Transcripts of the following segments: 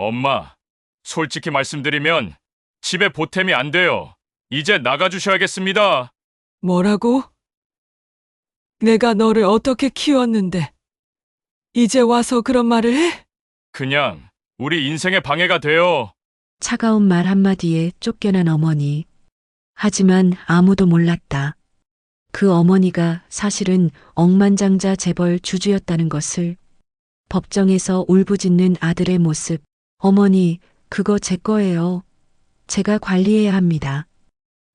엄마, 솔직히 말씀드리면 집에 보탬이 안 돼요. 이제 나가주셔야겠습니다. 뭐라고? 내가 너를 어떻게 키웠는데 이제 와서 그런 말을 해? 그냥 우리 인생에 방해가 돼요. 차가운 말 한마디에 쫓겨난 어머니. 하지만 아무도 몰랐다. 그 어머니가 사실은 억만장자 재벌 주주였다는 것을. 법정에서 울부짖는 아들의 모습. 어머니, 그거 제 거예요. 제가 관리해야 합니다.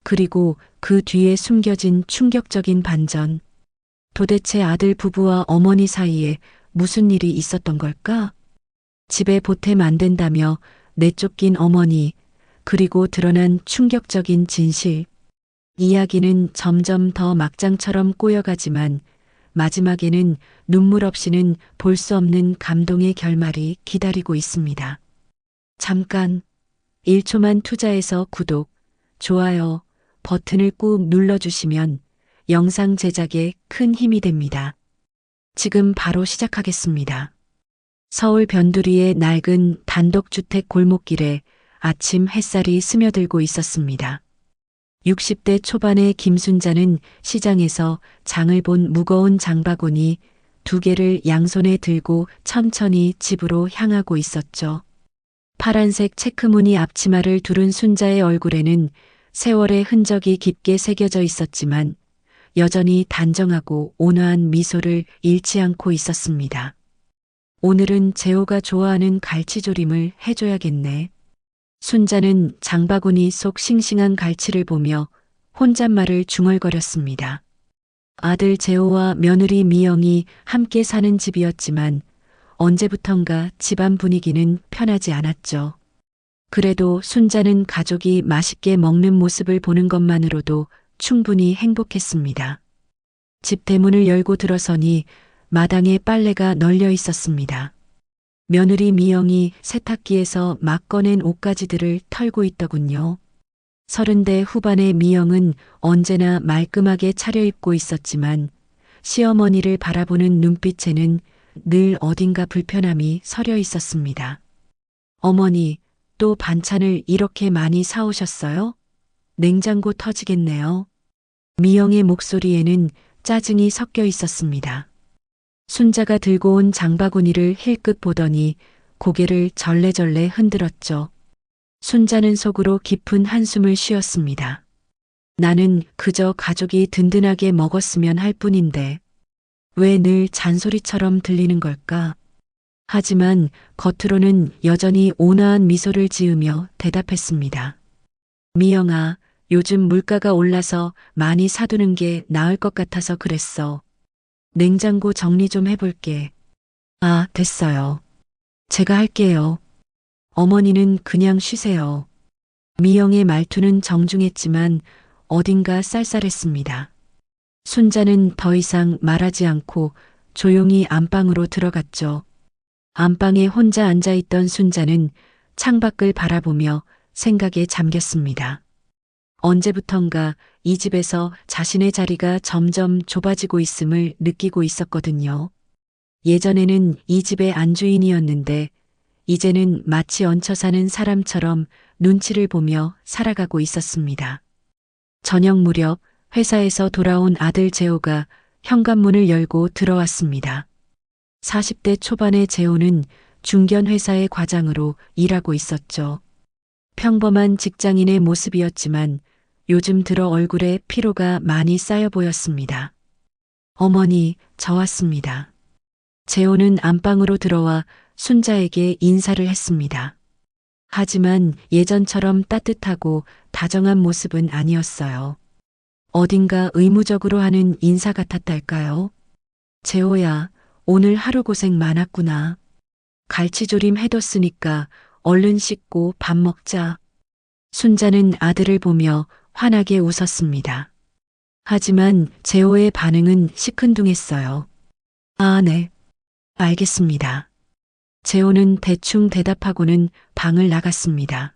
그리고 그 뒤에 숨겨진 충격적인 반전. 도대체 아들 부부와 어머니 사이에 무슨 일이 있었던 걸까? 집에 보탬 안 된다며 내쫓긴 어머니, 그리고 드러난 충격적인 진실. 이야기는 점점 더 막장처럼 꼬여가지만 마지막에는 눈물 없이는 볼 수 없는 감동의 결말이 기다리고 있습니다. 잠깐 1초만 투자해서 구독, 좋아요 버튼을 꾹 눌러주시면 영상 제작에 큰 힘이 됩니다. 지금 바로 시작하겠습니다. 서울 변두리의 낡은 단독주택 골목길에 아침 햇살이 스며들고 있었습니다. 60대 초반의 김순자는 시장에서 장을 본 무거운 장바구니 2개를 양손에 들고 천천히 집으로 향하고 있었죠. 파란색 체크무늬 앞치마를 두른 순자의 얼굴에는 세월의 흔적이 깊게 새겨져 있었지만 여전히 단정하고 온화한 미소를 잃지 않고 있었습니다. 오늘은 재호가 좋아하는 갈치조림을 해줘야겠네. 순자는 장바구니 속 싱싱한 갈치를 보며 혼잣말을 중얼거렸습니다. 아들 재호와 며느리 미영이 함께 사는 집이었지만 언제부턴가 집안 분위기는 편하지 않았죠. 그래도 순자는 가족이 맛있게 먹는 모습을 보는 것만으로도 충분히 행복했습니다. 집 대문을 열고 들어서니 마당에 빨래가 널려 있었습니다. 며느리 미영이 세탁기에서 막 꺼낸 옷가지들을 털고 있더군요. 30대 후반의 미영은 언제나 말끔하게 차려입고 있었지만 시어머니를 바라보는 눈빛에는 늘 어딘가 불편함이 서려 있었습니다. 어머니, 또 반찬을 이렇게 많이 사오셨어요? 냉장고 터지겠네요. 미영의 목소리에는 짜증이 섞여 있었습니다. 순자가 들고 온 장바구니를 힐끗 보더니 고개를 절레절레 흔들었죠. 순자는 속으로 깊은 한숨을 쉬었습니다. 나는 그저 가족이 든든하게 먹었으면 할 뿐인데 왜 늘 잔소리처럼 들리는 걸까? 하지만 겉으로는 여전히 온화한 미소를 지으며 대답했습니다. 미영아, 요즘 물가가 올라서 많이 사두는 게 나을 것 같아서 그랬어. 냉장고 정리 좀 해볼게. 아, 됐어요. 제가 할게요. 어머니는 그냥 쉬세요. 미영의 말투는 정중했지만 어딘가 쌀쌀했습니다. 순자는 더 이상 말하지 않고 조용히 안방으로 들어갔죠. 안방에 혼자 앉아있던 순자는 창밖을 바라보며 생각에 잠겼습니다. 언제부턴가 이 집에서 자신의 자리가 점점 좁아지고 있음을 느끼고 있었거든요. 예전에는 이 집의 안주인이었는데 이제는 마치 얹혀 사는 사람처럼 눈치를 보며 살아가고 있었습니다. 저녁 무렵 회사에서 돌아온 아들 재호가 현관문을 열고 들어왔습니다. 40대 초반의 재호는 중견 회사의 과장으로 일하고 있었죠. 평범한 직장인의 모습이었지만 요즘 들어 얼굴에 피로가 많이 쌓여 보였습니다. 어머니, 저 왔습니다. 재호는 안방으로 들어와 순자에게 인사를 했습니다. 하지만 예전처럼 따뜻하고 다정한 모습은 아니었어요. 어딘가 의무적으로 하는 인사 같았달까요? 재호야, 오늘 하루 고생 많았구나. 갈치조림 해뒀으니까 얼른 씻고 밥 먹자. 순자는 아들을 보며 환하게 웃었습니다. 하지만 재호의 반응은 시큰둥했어요. 아, 네. 알겠습니다. 재호는 대충 대답하고는 방을 나갔습니다.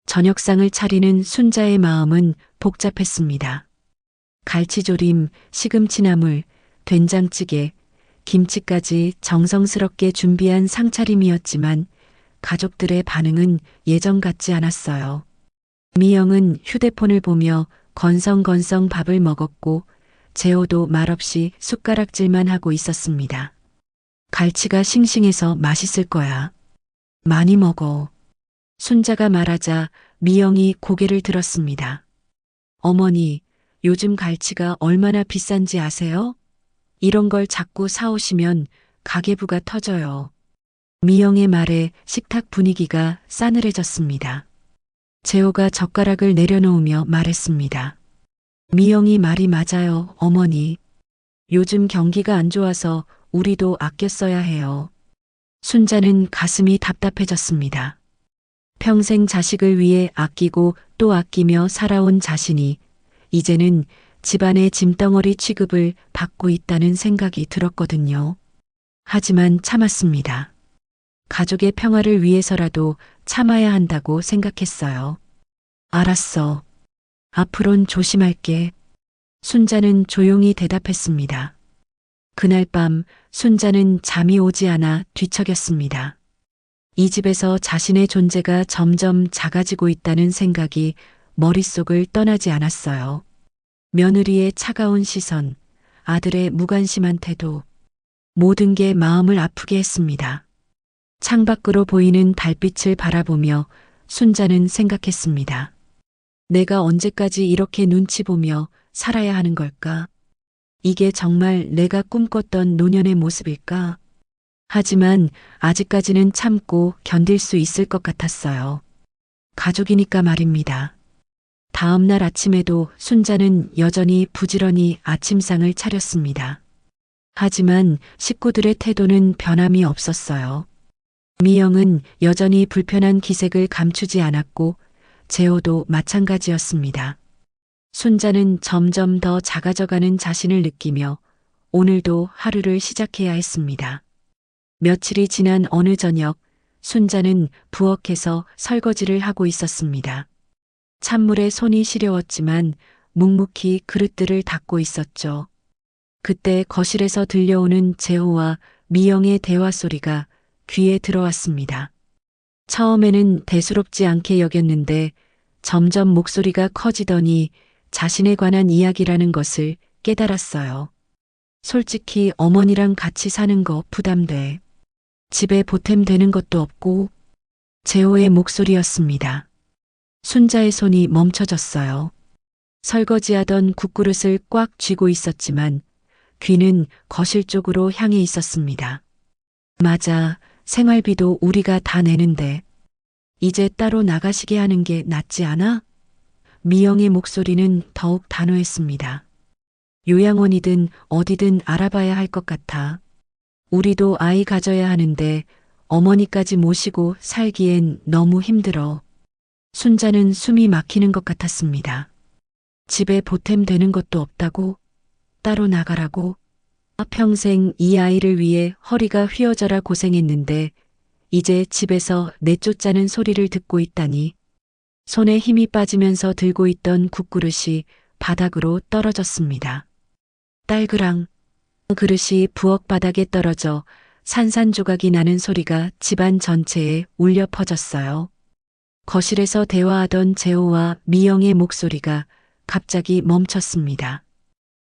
저녁상을 차리는 순자의 마음은 복잡했습니다. 갈치조림, 시금치나물, 된장찌개, 김치까지 정성스럽게 준비한 상차림이었지만 가족들의 반응은 예전 같지 않았어요. 미영은 휴대폰을 보며 건성건성 밥을 먹었고 재호도 말없이 숟가락질만 하고 있었습니다. 갈치가 싱싱해서 맛있을 거야. 많이 먹어. 순자가 말하자 미영이 고개를 들었습니다. 어머니, 요즘 갈치가 얼마나 비싼지 아세요? 이런 걸 자꾸 사오시면 가계부가 터져요. 미영의 말에 식탁 분위기가 싸늘해졌습니다. 재호가 젓가락을 내려놓으며 말했습니다. 미영이 말이 맞아요, 어머니. 요즘 경기가 안 좋아서 우리도 아껴 써야 해요. 순자는 가슴이 답답해졌습니다. 평생 자식을 위해 아끼고 또 아끼며 살아온 자신이 이제는 집안의 짐덩어리 취급을 받고 있다는 생각이 들었거든요. 하지만 참았습니다. 가족의 평화를 위해서라도 참아야 한다고 생각했어요. 알았어. 앞으론 조심할게. 순자는 조용히 대답했습니다. 그날 밤 순자는 잠이 오지 않아 뒤척였습니다. 이 집에서 자신의 존재가 점점 작아지고 있다는 생각이 머릿속을 떠나지 않았어요. 며느리의 차가운 시선, 아들의 무관심한 태도, 모든 게 마음을 아프게 했습니다. 창밖으로 보이는 달빛을 바라보며 순자는 생각했습니다. 내가 언제까지 이렇게 눈치 보며 살아야 하는 걸까? 이게 정말 내가 꿈꿨던 노년의 모습일까? 하지만 아직까지는 참고 견딜 수 있을 것 같았어요. 가족이니까 말입니다. 다음 날 아침에도 순자는 여전히 부지런히 아침상을 차렸습니다. 하지만 식구들의 태도는 변함이 없었어요. 미영은 여전히 불편한 기색을 감추지 않았고 재호도 마찬가지였습니다. 순자는 점점 더 작아져가는 자신을 느끼며 오늘도 하루를 시작해야 했습니다. 며칠이 지난 어느 저녁 순자는 부엌에서 설거지를 하고 있었습니다. 찬물에 손이 시려웠지만 묵묵히 그릇들을 닦고 있었죠. 그때 거실에서 들려오는 재호와 미영의 대화 소리가 귀에 들어왔습니다. 처음에는 대수롭지 않게 여겼는데 점점 목소리가 커지더니 자신에 관한 이야기라는 것을 깨달았어요. 솔직히 어머니랑 같이 사는 거 부담돼. 집에 보탬 되는 것도 없고. 재호의 목소리였습니다. 순자의 손이 멈춰졌어요. 설거지하던 국그릇을 꽉 쥐고 있었지만 귀는 거실 쪽으로 향해 있었습니다. 맞아, 생활비도 우리가 다 내는데 이제 따로 나가시게 하는 게 낫지 않아? 미영의 목소리는 더욱 단호했습니다. 요양원이든 어디든 알아봐야 할 것 같아. 우리도 아이 가져야 하는데 어머니까지 모시고 살기엔 너무 힘들어. 순자는 숨이 막히는 것 같았습니다. 집에 보탬 되는 것도 없다고? 따로 나가라고? 평생 이 아이를 위해 허리가 휘어져라 고생했는데 이제 집에서 내쫓자는 소리를 듣고 있다니. 손에 힘이 빠지면서 들고 있던 국그릇이 바닥으로 떨어졌습니다. 딸그랑 그릇이 부엌 바닥에 떨어져 산산조각이 나는 소리가 집안 전체에 울려 퍼졌어요. 거실에서 대화하던 재호와 미영의 목소리가 갑자기 멈췄습니다.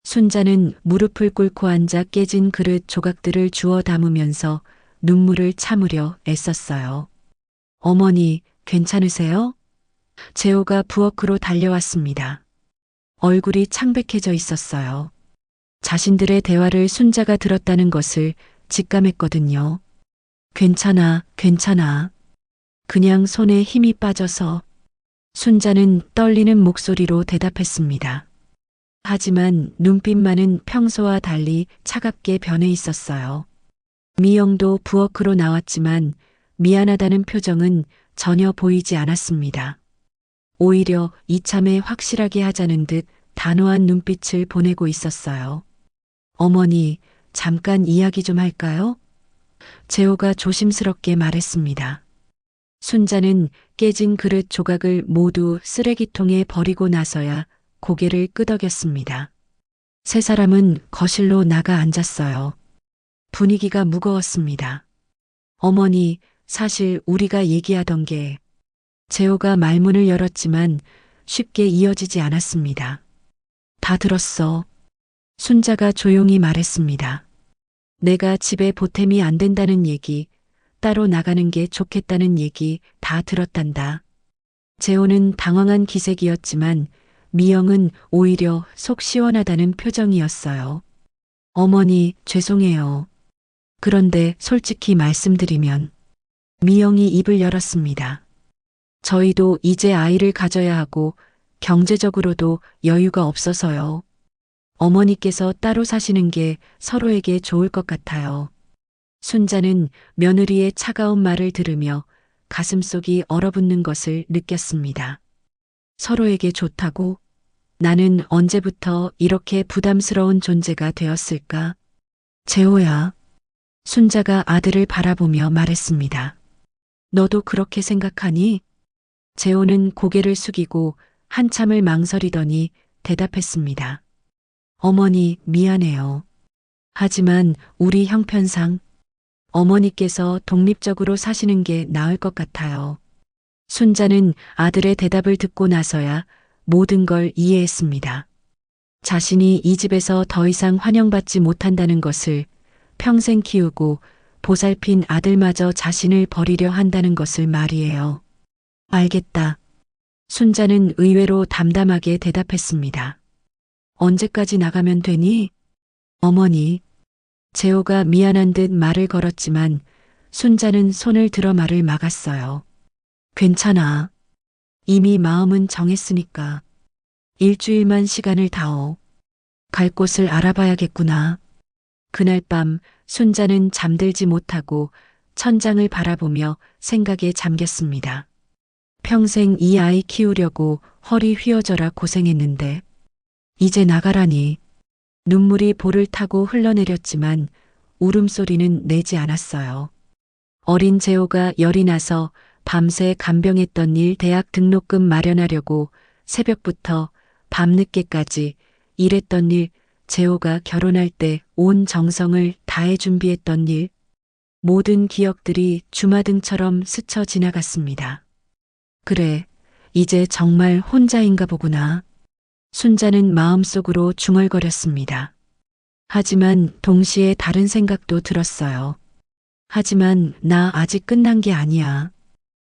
순자는 무릎을 꿇고 앉아 깨진 그릇 조각들을 주워 담으면서 눈물을 참으려 애썼어요. 어머니, 괜찮으세요? 재호가 부엌으로 달려왔습니다. 얼굴이 창백해져 있었어요. 자신들의 대화를 순자가 들었다는 것을 직감했거든요. 괜찮아, 괜찮아. 그냥 손에 힘이 빠져서. 순자는 떨리는 목소리로 대답했습니다. 하지만 눈빛만은 평소와 달리 차갑게 변해 있었어요. 미영도 부엌으로 나왔지만 미안하다는 표정은 전혀 보이지 않았습니다. 오히려 이참에 확실하게 하자는 듯 단호한 눈빛을 보내고 있었어요. 어머니, 잠깐 이야기 좀 할까요? 재호가 조심스럽게 말했습니다. 순자는 깨진 그릇 조각을 모두 쓰레기통에 버리고 나서야 고개를 끄덕였습니다. 세 사람은 거실로 나가 앉았어요. 분위기가 무거웠습니다. 어머니, 사실 우리가 얘기하던 게 재호가 말문을 열었지만 쉽게 이어지지 않았습니다. 다 들었어. 순자가 조용히 말했습니다. 내가 집에 보탬이 안 된다는 얘기, 따로 나가는 게 좋겠다는 얘기 다 들었단다. 재호는 당황한 기색이었지만 미영은 오히려 속 시원하다는 표정이었어요. 어머니, 죄송해요. 그런데 솔직히 말씀드리면 미영이 입을 열었습니다. 저희도 이제 아이를 가져야 하고 경제적으로도 여유가 없어서요. 어머니께서 따로 사시는 게 서로에게 좋을 것 같아요. 순자는 며느리의 차가운 말을 들으며 가슴속이 얼어붙는 것을 느꼈습니다. 서로에게 좋다고? 나는 언제부터 이렇게 부담스러운 존재가 되었을까? 재호야. 순자가 아들을 바라보며 말했습니다. 너도 그렇게 생각하니? 재호는 고개를 숙이고 한참을 망설이더니 대답했습니다. 어머니, 미안해요. 하지만 우리 형편상 어머니께서 독립적으로 사시는 게 나을 것 같아요. 순자는 아들의 대답을 듣고 나서야 모든 걸 이해했습니다. 자신이 이 집에서 더 이상 환영받지 못한다는 것을, 평생 키우고 보살핀 아들마저 자신을 버리려 한다는 것을 말이에요. 알겠다. 순자는 의외로 담담하게 대답했습니다. 언제까지 나가면 되니? 어머니. 재호가 미안한 듯 말을 걸었지만 순자는 손을 들어 말을 막았어요. 괜찮아. 이미 마음은 정했으니까. 일주일만 시간을 다오. 갈 곳을 알아봐야겠구나. 그날 밤 순자는 잠들지 못하고 천장을 바라보며 생각에 잠겼습니다. 평생 이 아이 키우려고 허리 휘어져라 고생했는데 이제 나가라니. 눈물이 볼을 타고 흘러내렸지만 울음소리는 내지 않았어요. 어린 재호가 열이 나서 밤새 간병했던 일, 대학 등록금 마련하려고 새벽부터 밤늦게까지 일했던 일, 재호가 결혼할 때 온 정성을 다해 준비했던 일, 모든 기억들이 주마등처럼 스쳐 지나갔습니다. 그래, 이제 정말 혼자인가 보구나. 순자는 마음속으로 중얼거렸습니다. 하지만 동시에 다른 생각도 들었어요. 하지만 나 아직 끝난 게 아니야.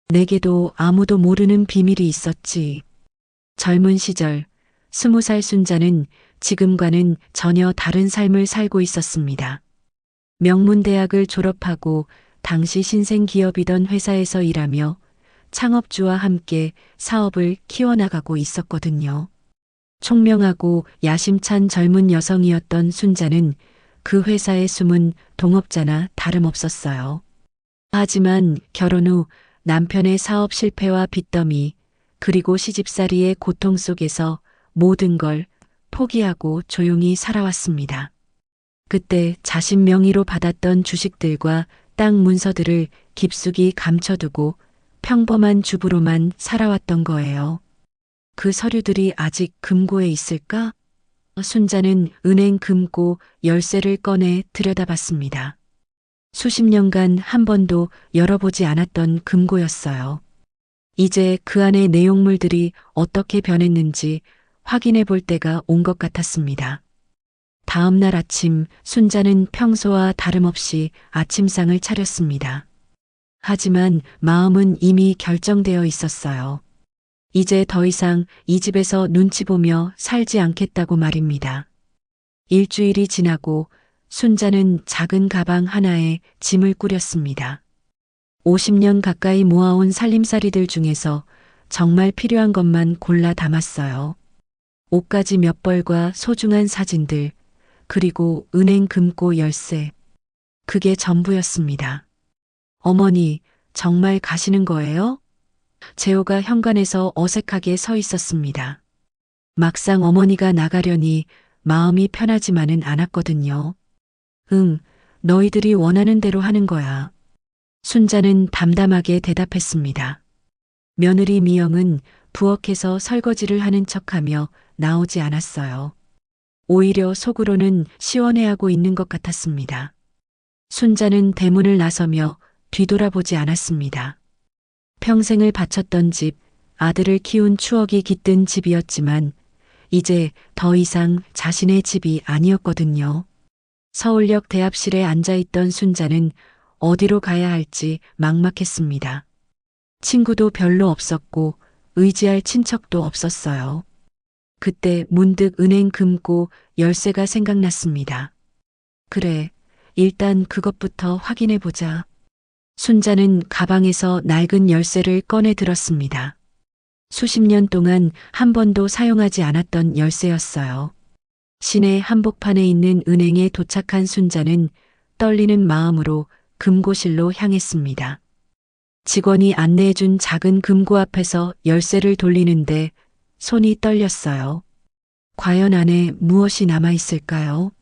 내게도 아무도 모르는 비밀이 있었지. 젊은 시절 20살 순자는 지금과는 전혀 다른 삶을 살고 있었습니다. 명문대학을 졸업하고 당시 신생기업이던 회사에서 일하며 창업주와 함께 사업을 키워나가고 있었거든요. 총명하고 야심찬 젊은 여성이었던 순자는 그 회사의 숨은 동업자나 다름없었어요. 하지만 결혼 후 남편의 사업 실패와 빚더미, 그리고 시집살이의 고통 속에서 모든 걸 포기하고 조용히 살아왔습니다. 그때 자신 명의로 받았던 주식들과 땅 문서들을 깊숙이 감춰두고 평범한 주부로만 살아왔던 거예요. 그 서류들이 아직 금고에 있을까? 순자는 은행 금고 열쇠를 꺼내 들여다봤습니다. 수십 년간 한 번도 열어보지 않았던 금고였어요. 이제 그 안의 내용물들이 어떻게 변했는지 확인해 볼 때가 온 것 같았습니다. 다음 날 아침 순자는 평소와 다름없이 아침상을 차렸습니다. 하지만 마음은 이미 결정되어 있었어요. 이제 더 이상 이 집에서 눈치 보며 살지 않겠다고 말입니다. 일주일이 지나고 순자는 작은 가방 하나에 짐을 꾸렸습니다. 50년 가까이 모아온 살림살이들 중에서 정말 필요한 것만 골라 담았어요. 옷가지 몇 벌과 소중한 사진들, 그리고 은행 금고 열쇠. 그게 전부였습니다. 어머니, 정말 가시는 거예요? 재호가 현관에서 어색하게 서 있었습니다. 막상 어머니가 나가려니 마음이 편하지만은 않았거든요. 응, 너희들이 원하는 대로 하는 거야. 순자는 담담하게 대답했습니다. 며느리 미영은 부엌에서 설거지를 하는 척하며 나오지 않았어요. 오히려 속으로는 시원해하고 있는 것 같았습니다. 순자는 대문을 나서며 뒤돌아보지 않았습니다. 평생을 바쳤던 집, 아들을 키운 추억이 깃든 집이었지만 이제 더 이상 자신의 집이 아니었거든요. 서울역 대합실에 앉아있던 순자는 어디로 가야 할지 막막했습니다. 친구도 별로 없었고 의지할 친척도 없었어요. 그때 문득 은행 금고 열쇠가 생각났습니다. 그래, 일단 그것부터 확인해 보자. 순자는 가방에서 낡은 열쇠를 꺼내 들었습니다. 수십 년 동안 한 번도 사용하지 않았던 열쇠였어요. 시내 한복판에 있는 은행에 도착한 순자는 떨리는 마음으로 금고실로 향했습니다. 직원이 안내해준 작은 금고 앞에서 열쇠를 돌리는데 손이 떨렸어요. 과연 안에 무엇이 남아있을까요?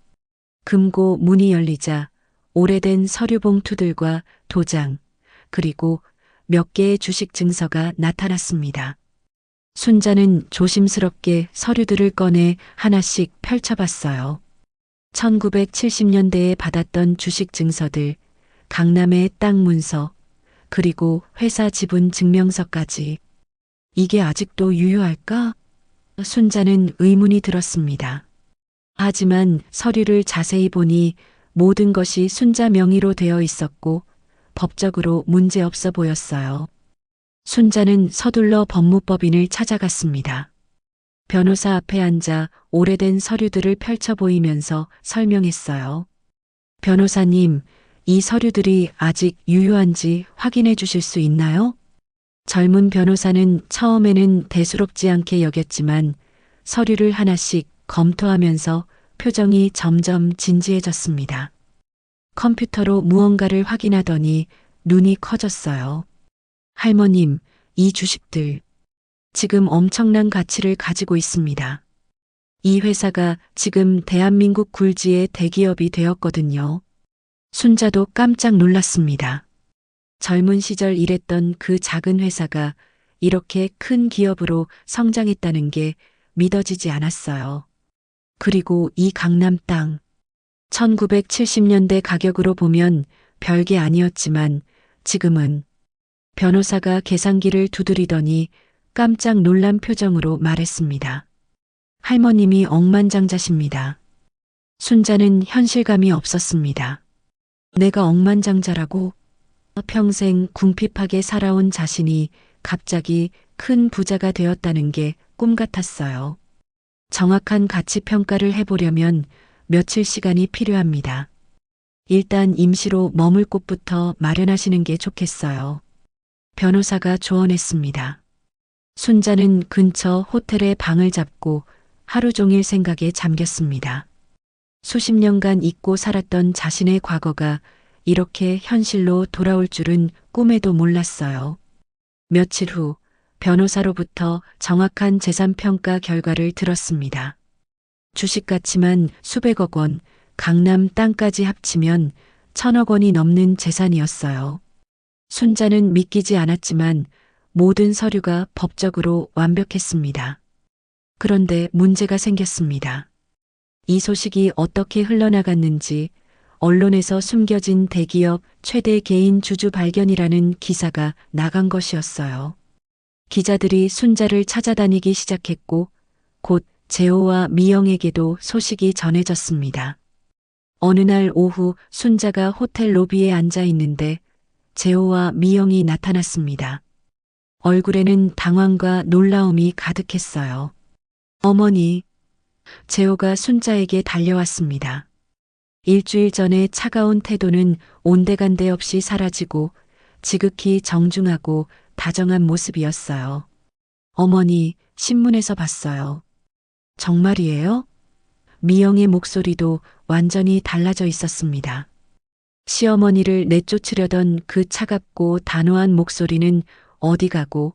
금고 문이 열리자 오래된 서류 봉투들과 도장, 그리고 몇 개의 주식 증서가 나타났습니다. 순자는 조심스럽게 서류들을 꺼내 하나씩 펼쳐봤어요. 1970년대에 받았던 주식 증서들, 강남의 땅 문서, 그리고 회사 지분 증명서까지. 이게 아직도 유효할까? 순자는 의문이 들었습니다. 하지만 서류를 자세히 보니 모든 것이 순자 명의로 되어 있었고 법적으로 문제없어 보였어요. 순자는 서둘러 법무법인을 찾아갔습니다. 변호사 앞에 앉아 오래된 서류들을 펼쳐 보이면서 설명했어요. 변호사님, 이 서류들이 아직 유효한지 확인해 주실 수 있나요? 젊은 변호사는 처음에는 대수롭지 않게 여겼지만 서류를 하나씩 검토하면서 표정이 점점 진지해졌습니다. 컴퓨터로 무언가를 확인하더니 눈이 커졌어요. 할머님, 이 주식들 지금 엄청난 가치를 가지고 있습니다. 이 회사가 지금 대한민국 굴지의 대기업이 되었거든요. 순자도 깜짝 놀랐습니다. 젊은 시절 일했던 그 작은 회사가 이렇게 큰 기업으로 성장했다는 게 믿어지지 않았어요. 그리고 이 강남 땅, 1970년대 가격으로 보면 별게 아니었지만 지금은 변호사가 계산기를 두드리더니 깜짝 놀란 표정으로 말했습니다. 할머님이 억만장자십니다. 순자는 현실감이 없었습니다. 내가 억만장자라고? 평생 궁핍하게 살아온 자신이 갑자기 큰 부자가 되었다는 게 꿈 같았어요. 정확한 가치 평가를 해보려면 며칠 시간이 필요합니다. 일단 임시로 머물 곳부터 마련하시는 게 좋겠어요. 변호사가 조언했습니다. 순자는 근처 호텔에 방을 잡고 하루 종일 생각에 잠겼습니다. 수십 년간 잊고 살았던 자신의 과거가 이렇게 현실로 돌아올 줄은 꿈에도 몰랐어요. 며칠 후 변호사로부터 정확한 재산평가 결과를 들었습니다. 주식 가치만 수백억 원, 강남 땅까지 합치면 1,000억 원이 넘는 재산이었어요. 순자는 믿기지 않았지만 모든 서류가 법적으로 완벽했습니다. 그런데 문제가 생겼습니다. 이 소식이 어떻게 흘러나갔는지 언론에서 숨겨진 대기업 최대 개인 주주 발견이라는 기사가 나간 것이었어요. 기자들이 순자를 찾아다니기 시작했고 곧 재호와 미영에게도 소식이 전해졌습니다. 어느 날 오후 순자가 호텔 로비에 앉아 있는데 재호와 미영이 나타났습니다. 얼굴에는 당황과 놀라움이 가득했어요. 어머니, 재호가 순자에게 달려왔습니다. 일주일 전에 차가운 태도는 온데간데 없이 사라지고 지극히 정중하고 다정한 모습이었어요. 어머니, 신문에서 봤어요. 정말이에요? 미영의 목소리도 완전히 달라져 있었습니다. 시어머니를 내쫓으려던 그 차갑고 단호한 목소리는 어디 가고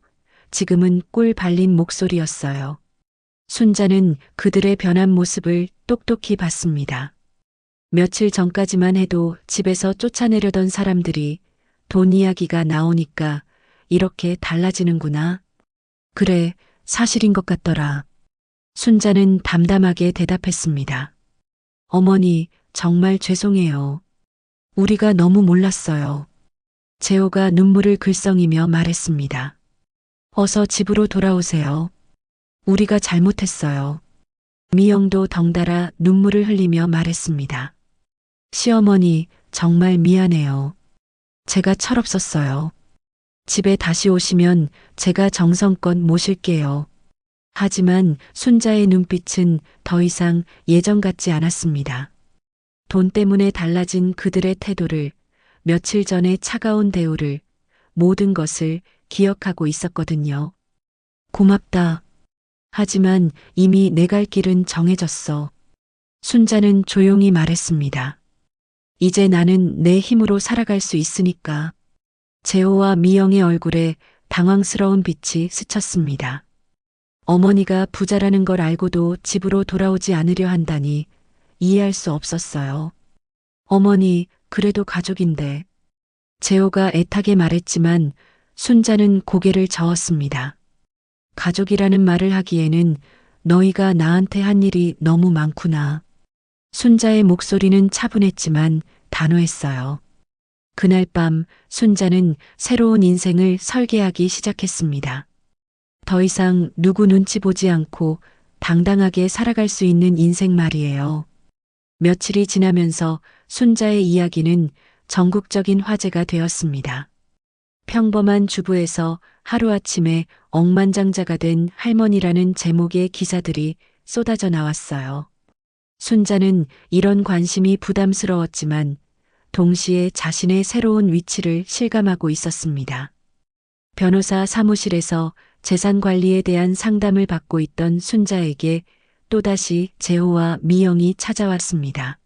지금은 꿀 발린 목소리였어요. 순자는 그들의 변한 모습을 똑똑히 봤습니다. 며칠 전까지만 해도 집에서 쫓아내려던 사람들이 돈 이야기가 나오니까 이렇게 달라지는구나. 그래, 사실인 것 같더라. 순자는 담담하게 대답했습니다. 어머니, 정말 죄송해요. 우리가 너무 몰랐어요. 재호가 눈물을 글썽이며 말했습니다. 어서 집으로 돌아오세요. 우리가 잘못했어요. 미영도 덩달아 눈물을 흘리며 말했습니다. 시어머니, 정말 미안해요. 제가 철없었어요. 집에 다시 오시면 제가 정성껏 모실게요. 하지만 순자의 눈빛은 더 이상 예전 같지 않았습니다. 돈 때문에 달라진 그들의 태도를, 며칠 전의 차가운 대우를, 모든 것을 기억하고 있었거든요. 고맙다. 하지만 이미 내 갈 길은 정해졌어. 순자는 조용히 말했습니다. 이제 나는 내 힘으로 살아갈 수 있으니까. 재호와 미영의 얼굴에 당황스러운 빛이 스쳤습니다. 어머니가 부자라는 걸 알고도 집으로 돌아오지 않으려 한다니 이해할 수 없었어요. 어머니, 그래도 가족인데. 재호가 애타게 말했지만 순자는 고개를 저었습니다. 가족이라는 말을 하기에는 너희가 나한테 한 일이 너무 많구나. 순자의 목소리는 차분했지만 단호했어요. 그날 밤 순자는 새로운 인생을 설계하기 시작했습니다. 더 이상 누구 눈치 보지 않고 당당하게 살아갈 수 있는 인생 말이에요. 며칠이 지나면서 순자의 이야기는 전국적인 화제가 되었습니다. 평범한 주부에서 하루아침에 억만장자가 된 할머니라는 제목의 기사들이 쏟아져 나왔어요. 순자는 이런 관심이 부담스러웠지만 동시에 자신의 새로운 위치를 실감하고 있었습니다. 변호사 사무실에서 재산 관리에 대한 상담을 받고 있던 순자에게 또다시 재호와 미영이 찾아왔습니다.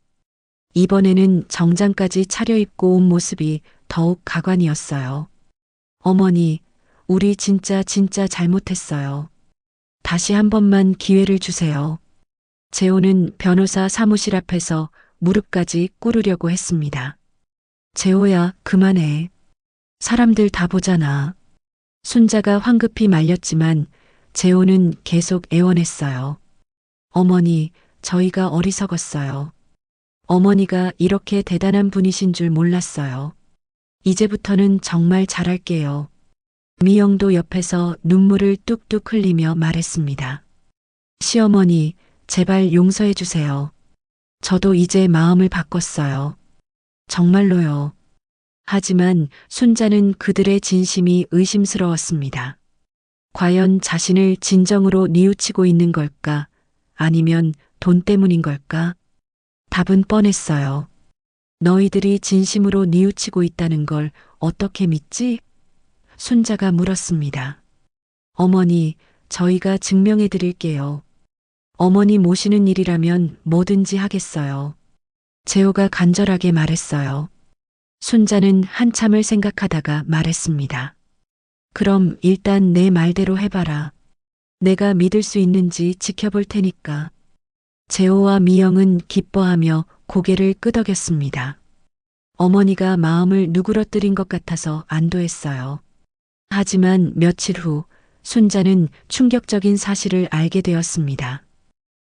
이번에는 정장까지 차려입고 온 모습이 더욱 가관이었어요. 어머니, 우리 진짜 잘못했어요. 다시 한 번만 기회를 주세요. 재호는 변호사 사무실 앞에서 무릎까지 꿇으려고 했습니다. 재호야, 그만해. 사람들 다 보잖아. 순자가 황급히 말렸지만 재호는 계속 애원했어요. 어머니, 저희가 어리석었어요. 어머니가 이렇게 대단한 분이신 줄 몰랐어요. 이제부터는 정말 잘할게요. 미영도 옆에서 눈물을 뚝뚝 흘리며 말했습니다. 시어머니, 제발 용서해 주세요. 저도 이제 마음을 바꿨어요. 정말로요. 하지만 순자는 그들의 진심이 의심스러웠습니다. 과연 자신을 진정으로 뉘우치고 있는 걸까? 아니면 돈 때문인 걸까? 답은 뻔했어요. 너희들이 진심으로 뉘우치고 있다는 걸 어떻게 믿지? 순자가 물었습니다. 어머니, 저희가 증명해 드릴게요. 어머니 모시는 일이라면 뭐든지 하겠어요. 재호가 간절하게 말했어요. 순자는 한참을 생각하다가 말했습니다. 그럼 일단 내 말대로 해봐라. 내가 믿을 수 있는지 지켜볼 테니까. 재호와 미영은 기뻐하며 고개를 끄덕였습니다. 어머니가 마음을 누그러뜨린 것 같아서 안도했어요. 하지만 며칠 후 순자는 충격적인 사실을 알게 되었습니다.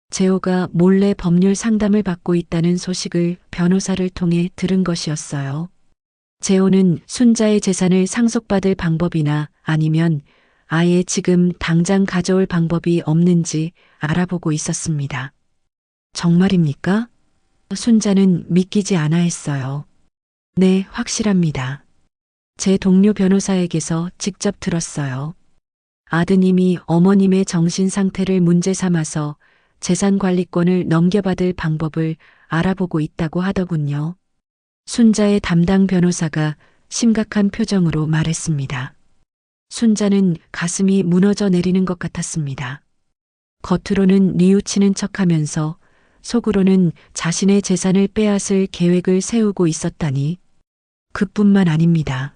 재호가 몰래 법률 상담을 받고 있다는 소식을 변호사를 통해 들은 것이었어요. 재호는 순자의 재산을 상속받을 방법이나 아니면 아예 지금 당장 가져올 방법이 없는지 알아보고 있었습니다. 정말입니까? 순자는 믿기지 않아 했어요. 네, 확실합니다. 제 동료 변호사에게서 직접 들었어요. 아드님이 어머님의 정신 상태를 문제 삼아서 재산 관리권을 넘겨받을 방법을 알아보고 있다고 하더군요. 순자의 담당 변호사가 심각한 표정으로 말했습니다. 순자는 가슴이 무너져 내리는 것 같았습니다. 겉으로는 뉘우치는 척하면서 속으로는 자신의 재산을 빼앗을 계획을 세우고 있었다니. 그뿐만 아닙니다.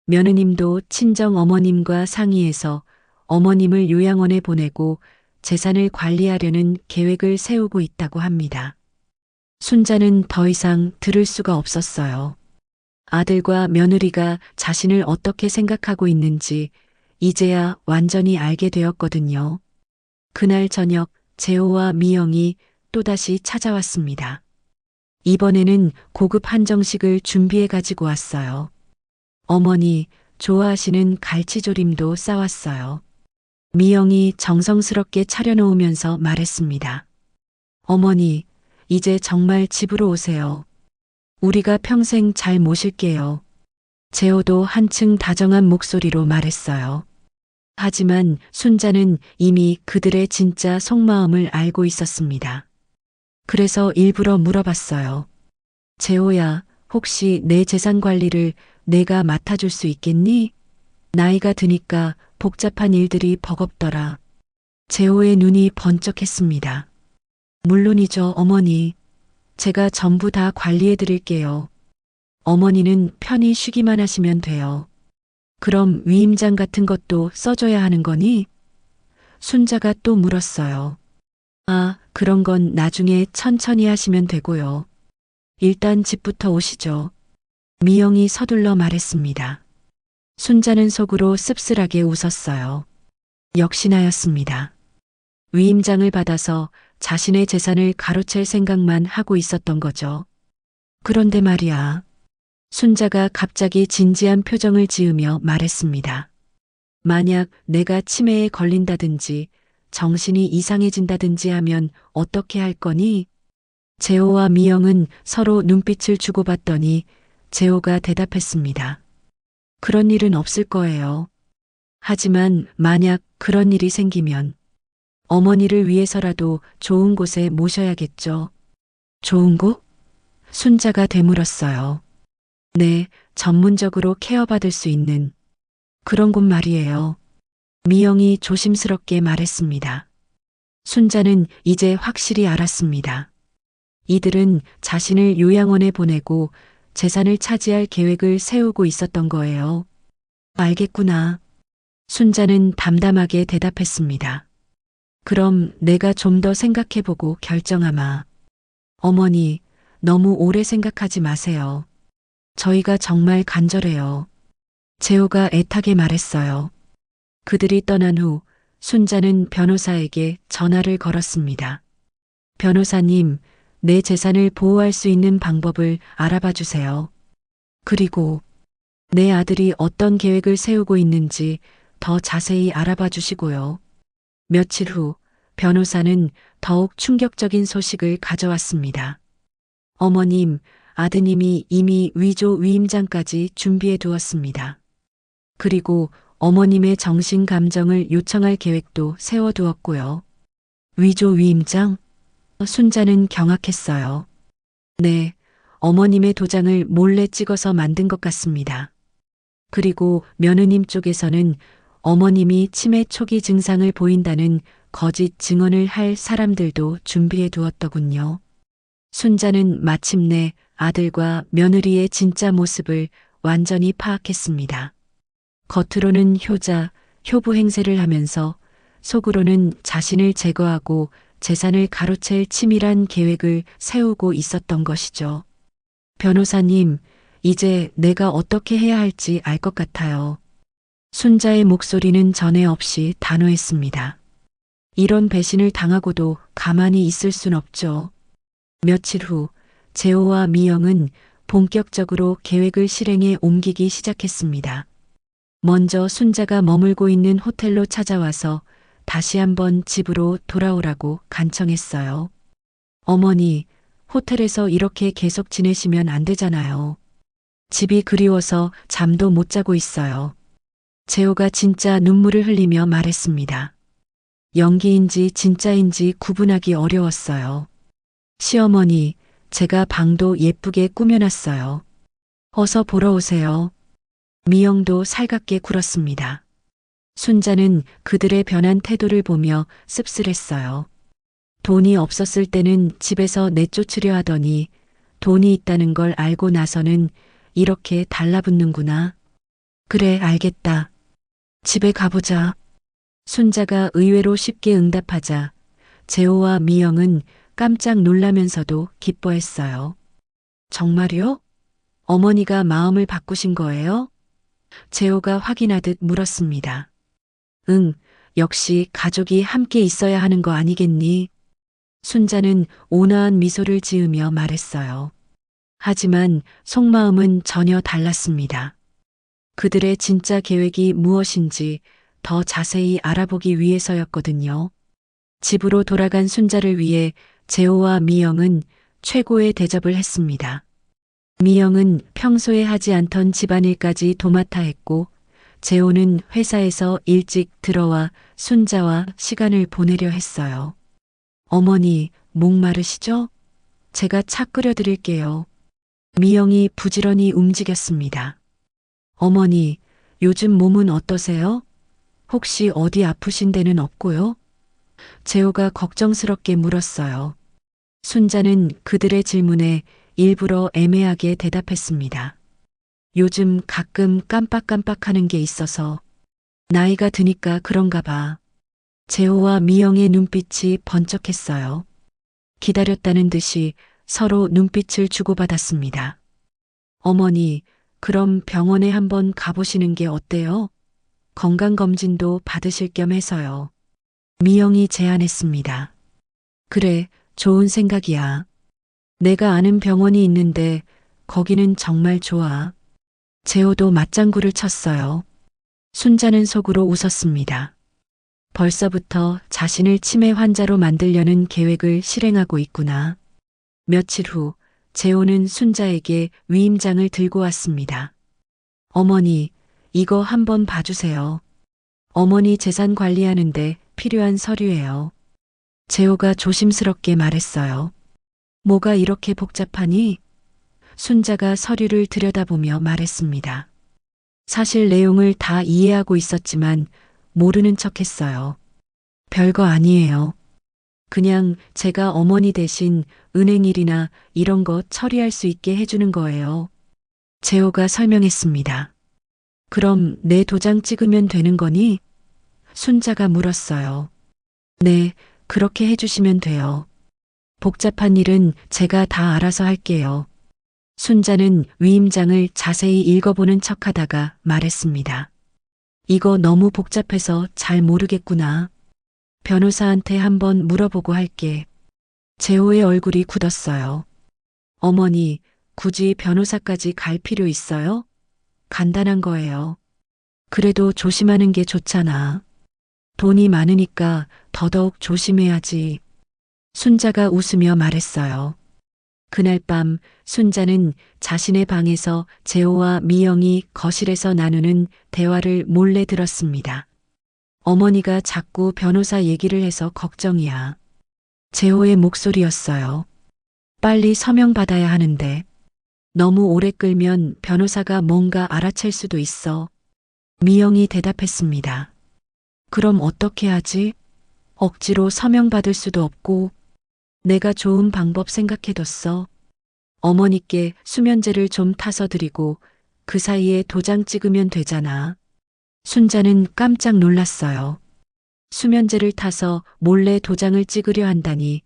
며느님도 친정 어머님과 상의해서 어머님을 요양원에 보내고 재산을 관리하려는 계획을 세우고 있다고 합니다. 순자는 더 이상 들을 수가 없었어요. 아들과 며느리가 자신을 어떻게 생각하고 있는지 이제야 완전히 알게 되었거든요. 그날 저녁 재호와 미영이 또다시 찾아왔습니다. 이번에는 고급 한정식을 준비해 가지고 왔어요. 어머니 좋아하시는 갈치조림도 싸왔어요. 미영이 정성스럽게 차려놓으면서 말했습니다. 어머니, 이제 정말 집으로 오세요. 우리가 평생 잘 모실게요. 재호도 한층 다정한 목소리로 말했어요. 하지만 순자는 이미 그들의 진짜 속마음을 알고 있었습니다. 그래서 일부러 물어봤어요. 재호야, 혹시 내 재산 관리를 내가 맡아줄 수 있겠니? 나이가 드니까 복잡한 일들이 버겁더라. 재호의 눈이 번쩍했습니다. 물론이죠, 어머니. 제가 전부 다 관리해 드릴게요. 어머니는 편히 쉬기만 하시면 돼요. 그럼 위임장 같은 것도 써줘야 하는 거니? 순자가 또 물었어요. 아, 그런 건 나중에 천천히 하시면 되고요. 일단 집부터 오시죠. 미영이 서둘러 말했습니다. 순자는 속으로 씁쓸하게 웃었어요. 역시나였습니다. 위임장을 받아서 자신의 재산을 가로챌 생각만 하고 있었던 거죠. 그런데 말이야. 순자가 갑자기 진지한 표정을 지으며 말했습니다. 만약 내가 치매에 걸린다든지 정신이 이상해진다든지 하면 어떻게 할 거니? 재호와 미영은 서로 눈빛을 주고받더니 재호가 대답했습니다. 그런 일은 없을 거예요. 하지만 만약 그런 일이 생기면 어머니를 위해서라도 좋은 곳에 모셔야겠죠. 좋은 곳? 순자가 되물었어요. 네, 전문적으로 케어받을 수 있는 그런 곳 말이에요. 미영이 조심스럽게 말했습니다. 순자는 이제 확실히 알았습니다. 이들은 자신을 요양원에 보내고 재산을 차지할 계획을 세우고 있었던 거예요. 알겠구나. 순자는 담담하게 대답했습니다. 그럼 내가 좀 더 생각해보고 결정하마. 어머니, 너무 오래 생각하지 마세요. 저희가 정말 간절해요. 재호가 애타게 말했어요. 그들이 떠난 후 순자는 변호사에게 전화를 걸었습니다. 변호사님, 내 재산을 보호할 수 있는 방법을 알아봐 주세요. 그리고 내 아들이 어떤 계획을 세우고 있는지 더 자세히 알아봐 주시고요. 며칠 후 변호사는 더욱 충격적인 소식을 가져왔습니다. 어머님, 아드님이 이미 위조 위임장까지 준비해 두었습니다. 그리고 어머님의 정신 감정을 요청할 계획도 세워두었고요. 위조 위임장? 순자는 경악했어요. 네, 어머님의 도장을 몰래 찍어서 만든 것 같습니다. 그리고 며느님 쪽에서는 어머님이 치매 초기 증상을 보인다는 거짓 증언을 할 사람들도 준비해 두었더군요. 순자는 마침내 아들과 며느리의 진짜 모습을 완전히 파악했습니다. 겉으로는 효자, 효부 행세를 하면서 속으로는 자신을 제거하고 재산을 가로챌 치밀한 계획을 세우고 있었던 것이죠. 변호사님, 이제 내가 어떻게 해야 할지 알 것 같아요. 순자의 목소리는 전에 없이 단호했습니다. 이런 배신을 당하고도 가만히 있을 순 없죠. 며칠 후 재호와 미영은 본격적으로 계획을 실행에 옮기기 시작했습니다. 먼저 순자가 머물고 있는 호텔로 찾아와서 다시 한번 집으로 돌아오라고 간청했어요. 어머니, 호텔에서 이렇게 계속 지내시면 안 되잖아요. 집이 그리워서 잠도 못 자고 있어요. 재호가 진짜 눈물을 흘리며 말했습니다. 연기인지 진짜인지 구분하기 어려웠어요. 시어머니, 제가 방도 예쁘게 꾸며놨어요. 어서 보러 오세요. 미영도 살갑게 굴었습니다. 순자는 그들의 변한 태도를 보며 씁쓸했어요. 돈이 없었을 때는 집에서 내쫓으려 하더니 돈이 있다는 걸 알고 나서는 이렇게 달라붙는구나. 그래, 알겠다. 집에 가보자. 순자가 의외로 쉽게 응답하자 재호와 미영은 깜짝 놀라면서도 기뻐했어요. 정말요? 어머니가 마음을 바꾸신 거예요? 재호가 확인하듯 물었습니다. 응, 역시 가족이 함께 있어야 하는 거 아니겠니? 순자는 온화한 미소를 지으며 말했어요. 하지만 속마음은 전혀 달랐습니다. 그들의 진짜 계획이 무엇인지 더 자세히 알아보기 위해서였거든요. 집으로 돌아간 순자를 위해 재호와 미영은 최고의 대접을 했습니다. 미영은 평소에 하지 않던 집안일까지 도맡아 했고, 재호는 회사에서 일찍 들어와 순자와 시간을 보내려 했어요. 어머니, 목마르시죠? 제가 차 끓여 드릴게요. 미영이 부지런히 움직였습니다. 어머니, 요즘 몸은 어떠세요? 혹시 어디 아프신 데는 없고요? 재호가 걱정스럽게 물었어요. 순자는 그들의 질문에 일부러 애매하게 대답했습니다. 요즘 가끔 깜빡깜빡하는 게 있어서 나이가 드니까 그런가 봐. 재호와 미영의 눈빛이 번쩍했어요. 기다렸다는 듯이 서로 눈빛을 주고받았습니다. 어머니, 그럼 병원에 한번 가보시는 게 어때요? 건강검진도 받으실 겸 해서요. 미영이 제안했습니다. 그래, 좋은 생각이야. 내가 아는 병원이 있는데 거기는 정말 좋아. 재호도 맞장구를 쳤어요. 순자는 속으로 웃었습니다. 벌써부터 자신을 치매 환자로 만들려는 계획을 실행하고 있구나. 며칠 후 재호는 순자에게 위임장을 들고 왔습니다. 어머니, 이거 한번 봐주세요. 어머니 재산 관리하는데 필요한 서류예요. 재호가 조심스럽게 말했어요. 뭐가 이렇게 복잡하니? 순자가 서류를 들여다보며 말했습니다. 사실 내용을 다 이해하고 있었지만 모르는 척 했어요. 별거 아니에요. 그냥 제가 어머니 대신 은행일이나 이런 거 처리할 수 있게 해주는 거예요. 재호가 설명했습니다. 그럼 내 도장 찍으면 되는 거니? 순자가 물었어요. 네, 그렇게 해주시면 돼요. 복잡한 일은 제가 다 알아서 할게요. 순자는 위임장을 자세히 읽어보는 척하다가 말했습니다. 이거 너무 복잡해서 잘 모르겠구나. 변호사한테 한번 물어보고 할게. 재호의 얼굴이 굳었어요. 어머니, 굳이 변호사까지 갈 필요 있어요? 간단한 거예요. 그래도 조심하는 게 좋잖아. 돈이 많으니까 더더욱 조심해야지. 순자가 웃으며 말했어요. 그날 밤 순자는 자신의 방에서 재호와 미영이 거실에서 나누는 대화를 몰래 들었습니다. 어머니가 자꾸 변호사 얘기를 해서 걱정이야. 재호의 목소리였어요. 빨리 서명 받아야 하는데 너무 오래 끌면 변호사가 뭔가 알아챌 수도 있어. 미영이 대답했습니다. 그럼 어떻게 하지? 억지로 서명 받을 수도 없고. 내가 좋은 방법 생각해뒀어. 어머니께 수면제를 좀 타서 드리고 그 사이에 도장 찍으면 되잖아. 순자는 깜짝 놀랐어요. 수면제를 타서 몰래 도장을 찍으려 한다니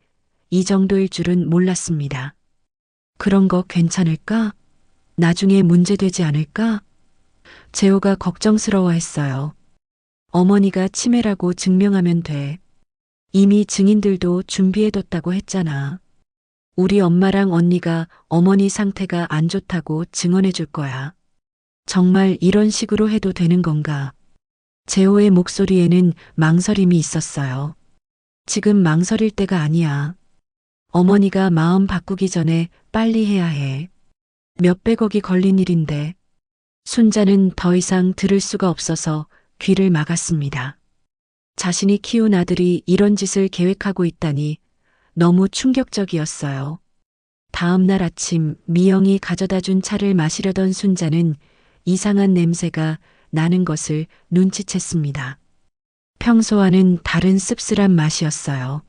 이 정도일 줄은 몰랐습니다. 그런 거 괜찮을까? 나중에 문제되지 않을까? 재호가 걱정스러워했어요. 어머니가 치매라고 증명하면 돼. 이미 증인들도 준비해뒀다고 했잖아. 우리 엄마랑 언니가 어머니 상태가 안 좋다고 증언해 줄 거야. 정말 이런 식으로 해도 되는 건가? 재호의 목소리에는 망설임이 있었어요. 지금 망설일 때가 아니야. 어머니가 마음 바꾸기 전에 빨리 해야 해. 몇백억이 걸린 일인데. 순자는 더 이상 들을 수가 없어서 귀를 막았습니다. 자신이 키운 아들이 이런 짓을 계획하고 있다니 너무 충격적이었어요. 다음 날 아침 미영이 가져다 준 차를 마시려던 순자는 이상한 냄새가 나는 것을 눈치챘습니다. 평소와는 다른 씁쓸한 맛이었어요.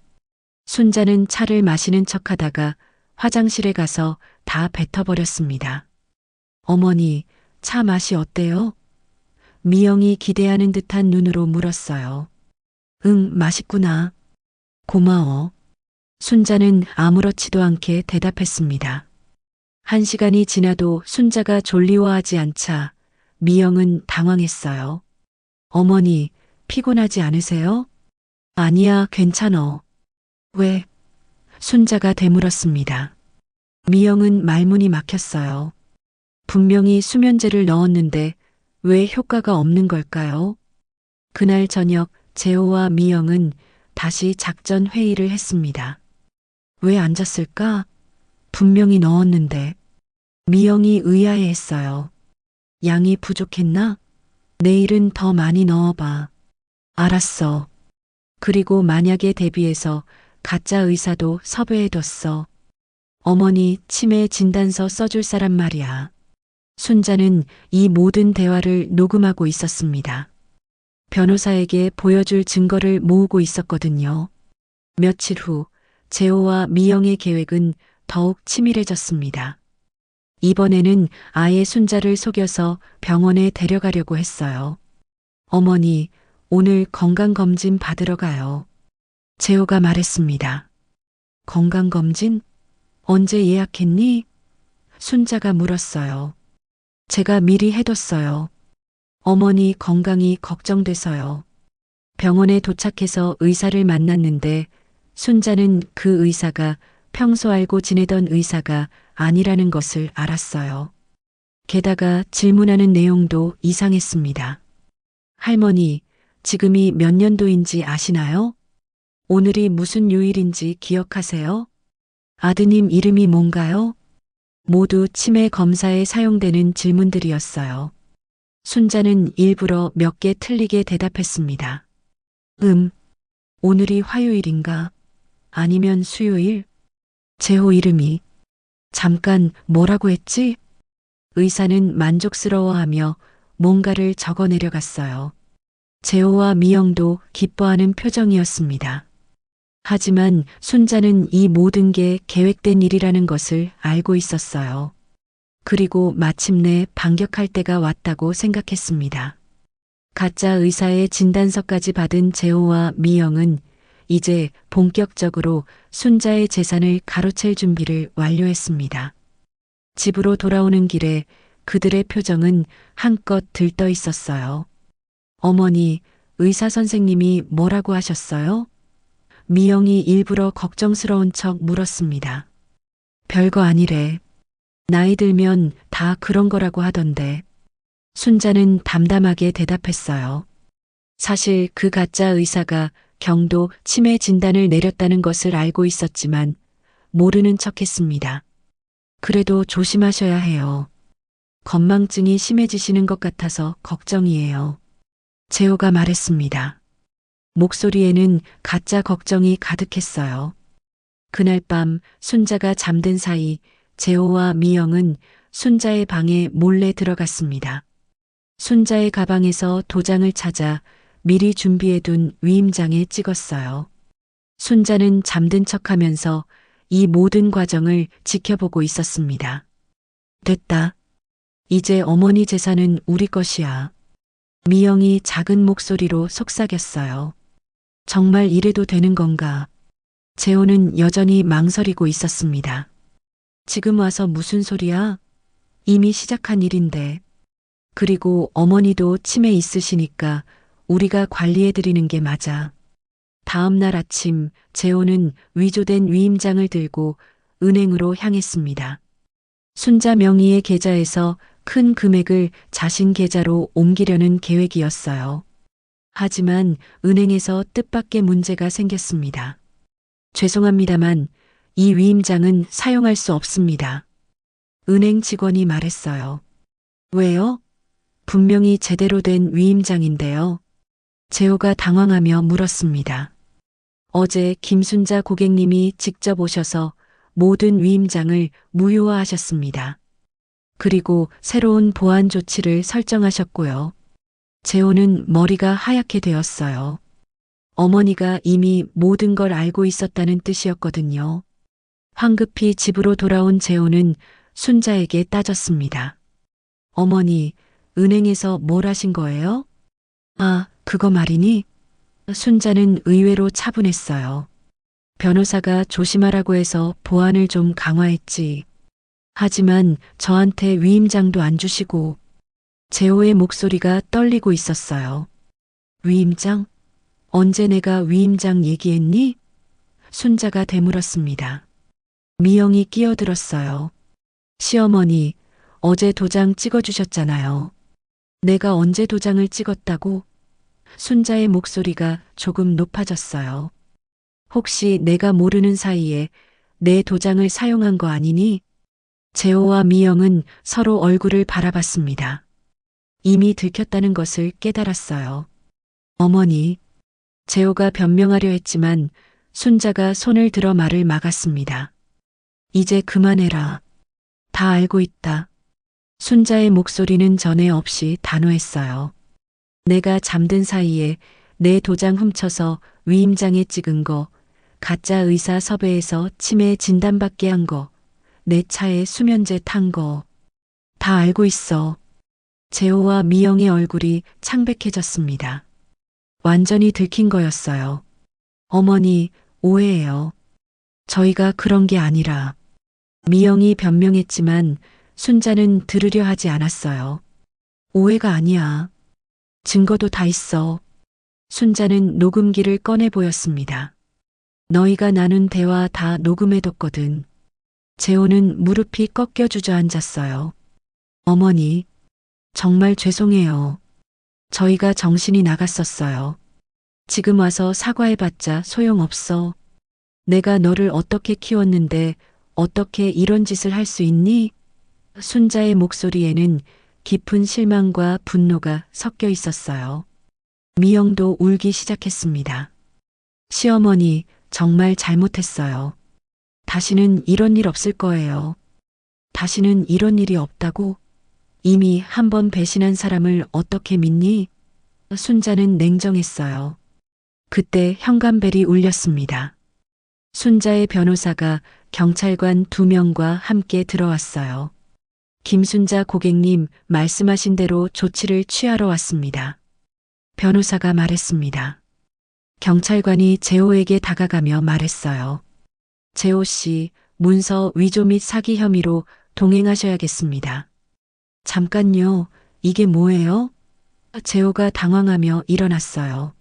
순자는 차를 마시는 척하다가 화장실에 가서 다 뱉어버렸습니다. 어머니, 차 맛이 어때요? 미영이 기대하는 듯한 눈으로 물었어요. 응, 맛있구나. 고마워. 순자는 아무렇지도 않게 대답했습니다. 1시간이 지나도 순자가 졸리워하지 않자 미영은 당황했어요. 어머니, 피곤하지 않으세요? 아니야, 괜찮어. 왜? 순자가 되물었습니다. 미영은 말문이 막혔어요. 분명히 수면제를 넣었는데 왜 효과가 없는 걸까요? 그날 저녁 재호와 미영은 다시 작전 회의를 했습니다. 왜 앉았을까? 분명히 넣었는데. 미영이 의아해했어요. 양이 부족했나? 내일은 더 많이 넣어봐. 알았어. 그리고 만약에 대비해서 가짜 의사도 섭외해뒀어. 어머니 치매 진단서 써줄 사람 말이야. 순자는 이 모든 대화를 녹음하고 있었습니다. 변호사에게 보여줄 증거를 모으고 있었거든요. 며칠 후 재호와 미영의 계획은 더욱 치밀해졌습니다. 이번에는 아예 순자를 속여서 병원에 데려가려고 했어요. 어머니, 오늘 건강검진 받으러 가요. 재호가 말했습니다. 건강검진? 언제 예약했니? 순자가 물었어요. 제가 미리 해뒀어요. 어머니 건강이 걱정돼서요. 병원에 도착해서 의사를 만났는데 순자는 그 의사가 평소 알고 지내던 의사가 아니라는 것을 알았어요. 게다가 질문하는 내용도 이상했습니다. 할머니, 지금이 몇 년도인지 아시나요? 오늘이 무슨 요일인지 기억하세요? 아드님 이름이 뭔가요? 모두 치매 검사에 사용되는 질문들이었어요. 순자는 일부러 몇 개 틀리게 대답했습니다. 오늘이 화요일인가? 아니면 수요일? 재호 이름이. 잠깐 뭐라고 했지? 의사는 만족스러워하며 뭔가를 적어 내려갔어요. 재호와 미영도 기뻐하는 표정이었습니다. 하지만 순자는 이 모든 게 계획된 일이라는 것을 알고 있었어요. 그리고 마침내 반격할 때가 왔다고 생각했습니다. 가짜 의사의 진단서까지 받은 재호와 미영은 이제 본격적으로 순자의 재산을 가로챌 준비를 완료했습니다. 집으로 돌아오는 길에 그들의 표정은 한껏 들떠 있었어요. 어머니, 의사 선생님이 뭐라고 하셨어요? 미영이 일부러 걱정스러운 척 물었습니다. 별거 아니래. 나이 들면 다 그런 거라고 하던데. 순자는 담담하게 대답했어요. 사실 그 가짜 의사가 경도 치매 진단을 내렸다는 것을 알고 있었지만 모르는 척 했습니다. 그래도 조심하셔야 해요. 건망증이 심해지시는 것 같아서 걱정이에요. 재호가 말했습니다. 목소리에는 가짜 걱정이 가득했어요. 그날 밤 순자가 잠든 사이 재호와 미영은 순자의 방에 몰래 들어갔습니다. 순자의 가방에서 도장을 찾아 미리 준비해둔 위임장에 찍었어요. 순자는 잠든 척하면서 이 모든 과정을 지켜보고 있었습니다. 됐다. 이제 어머니 재산은 우리 것이야. 미영이 작은 목소리로 속삭였어요. 정말 이래도 되는 건가? 재호는 여전히 망설이고 있었습니다. 지금 와서 무슨 소리야? 이미 시작한 일인데. 그리고 어머니도 치매 있으시니까 우리가 관리해드리는 게 맞아. 다음 날 아침 재호는 위조된 위임장을 들고 은행으로 향했습니다. 순자 명의의 계좌에서 큰 금액을 자신 계좌로 옮기려는 계획이었어요. 하지만 은행에서 뜻밖의 문제가 생겼습니다. 죄송합니다만 이 위임장은 사용할 수 없습니다. 은행 직원이 말했어요. 왜요? 분명히 제대로 된 위임장인데요. 재호가 당황하며 물었습니다. 어제 김순자 고객님이 직접 오셔서 모든 위임장을 무효화하셨습니다. 그리고 새로운 보안 조치를 설정하셨고요. 재호는 머리가 하얗게 되었어요. 어머니가 이미 모든 걸 알고 있었다는 뜻이었거든요. 황급히 집으로 돌아온 재호는 순자에게 따졌습니다. 어머니, 은행에서 뭘 하신 거예요? 아, 그거 말이니? 순자는 의외로 차분했어요. 변호사가 조심하라고 해서 보안을 좀 강화했지. 하지만 저한테 위임장도 안 주시고. 재호의 목소리가 떨리고 있었어요. 위임장? 언제 내가 위임장 얘기했니? 순자가 되물었습니다. 미영이 끼어들었어요. 시어머니, 어제 도장 찍어주셨잖아요. 내가 언제 도장을 찍었다고? 순자의 목소리가 조금 높아졌어요. 혹시 내가 모르는 사이에 내 도장을 사용한 거 아니니? 재호와 미영은 서로 얼굴을 바라봤습니다. 이미 들켰다는 것을 깨달았어요. 어머니, 재호가 변명하려 했지만 순자가 손을 들어 말을 막았습니다. 이제 그만해라. 다 알고 있다. 순자의 목소리는 전에 없이 단호했어요. 내가 잠든 사이에 내 도장 훔쳐서 위임장에 찍은 거, 가짜 의사 섭외해서 치매 진단받게 한 거, 내 차에 수면제 탄 거, 다 알고 있어. 재호와 미영의 얼굴이 창백해졌습니다. 완전히 들킨 거였어요. 어머니, 오해예요. 저희가 그런 게 아니라. 미영이 변명했지만 순자는 들으려 하지 않았어요. 오해가 아니야. 증거도 다 있어. 순자는 녹음기를 꺼내 보였습니다. 너희가 나눈 대화 다 녹음해뒀거든. 재호는 무릎이 꺾여 주저앉았어요. 어머니, 정말 죄송해요. 저희가 정신이 나갔었어요. 지금 와서 사과해봤자 소용없어. 내가 너를 어떻게 키웠는데 어떻게 이런 짓을 할 수 있니? 순자의 목소리에는 깊은 실망과 분노가 섞여 있었어요. 미영도 울기 시작했습니다. 시어머니, 정말 잘못했어요. 다시는 이런 일 없을 거예요. 다시는 이런 일이 없다고? 이미 한 번 배신한 사람을 어떻게 믿니? 순자는 냉정했어요. 그때 현관벨이 울렸습니다. 순자의 변호사가 경찰관 2명과 함께 들어왔어요. 김순자 고객님, 말씀하신 대로 조치를 취하러 왔습니다. 변호사가 말했습니다. 경찰관이 재호에게 다가가며 말했어요. 재호 씨, 문서 위조 및 사기 혐의로 동행하셔야겠습니다. 잠깐요, 이게 뭐예요? 재호가 당황하며 일어났어요.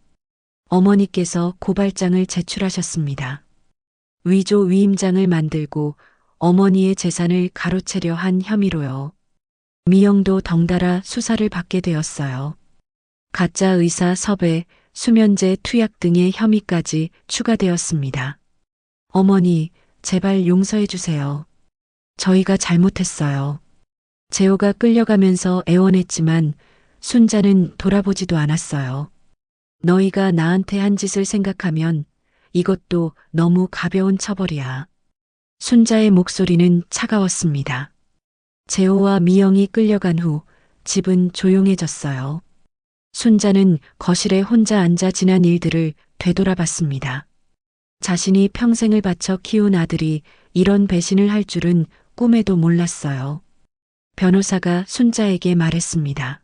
어머니께서 고발장을 제출하셨습니다. 위조 위임장을 만들고 어머니의 재산을 가로채려 한 혐의로요. 미영도 덩달아 수사를 받게 되었어요. 가짜 의사 섭외, 수면제 투약 등의 혐의까지 추가되었습니다. 어머니, 제발 용서해 주세요. 저희가 잘못했어요. 재호가 끌려가면서 애원했지만 순자는 돌아보지도 않았어요. 너희가 나한테 한 짓을 생각하면 이것도 너무 가벼운 처벌이야. 순자의 목소리는 차가웠습니다. 재호와 미영이 끌려간 후 집은 조용해졌어요. 순자는 거실에 혼자 앉아 지난 일들을 되돌아봤습니다. 자신이 평생을 바쳐 키운 아들이 이런 배신을 할 줄은 꿈에도 몰랐어요. 변호사가 순자에게 말했습니다.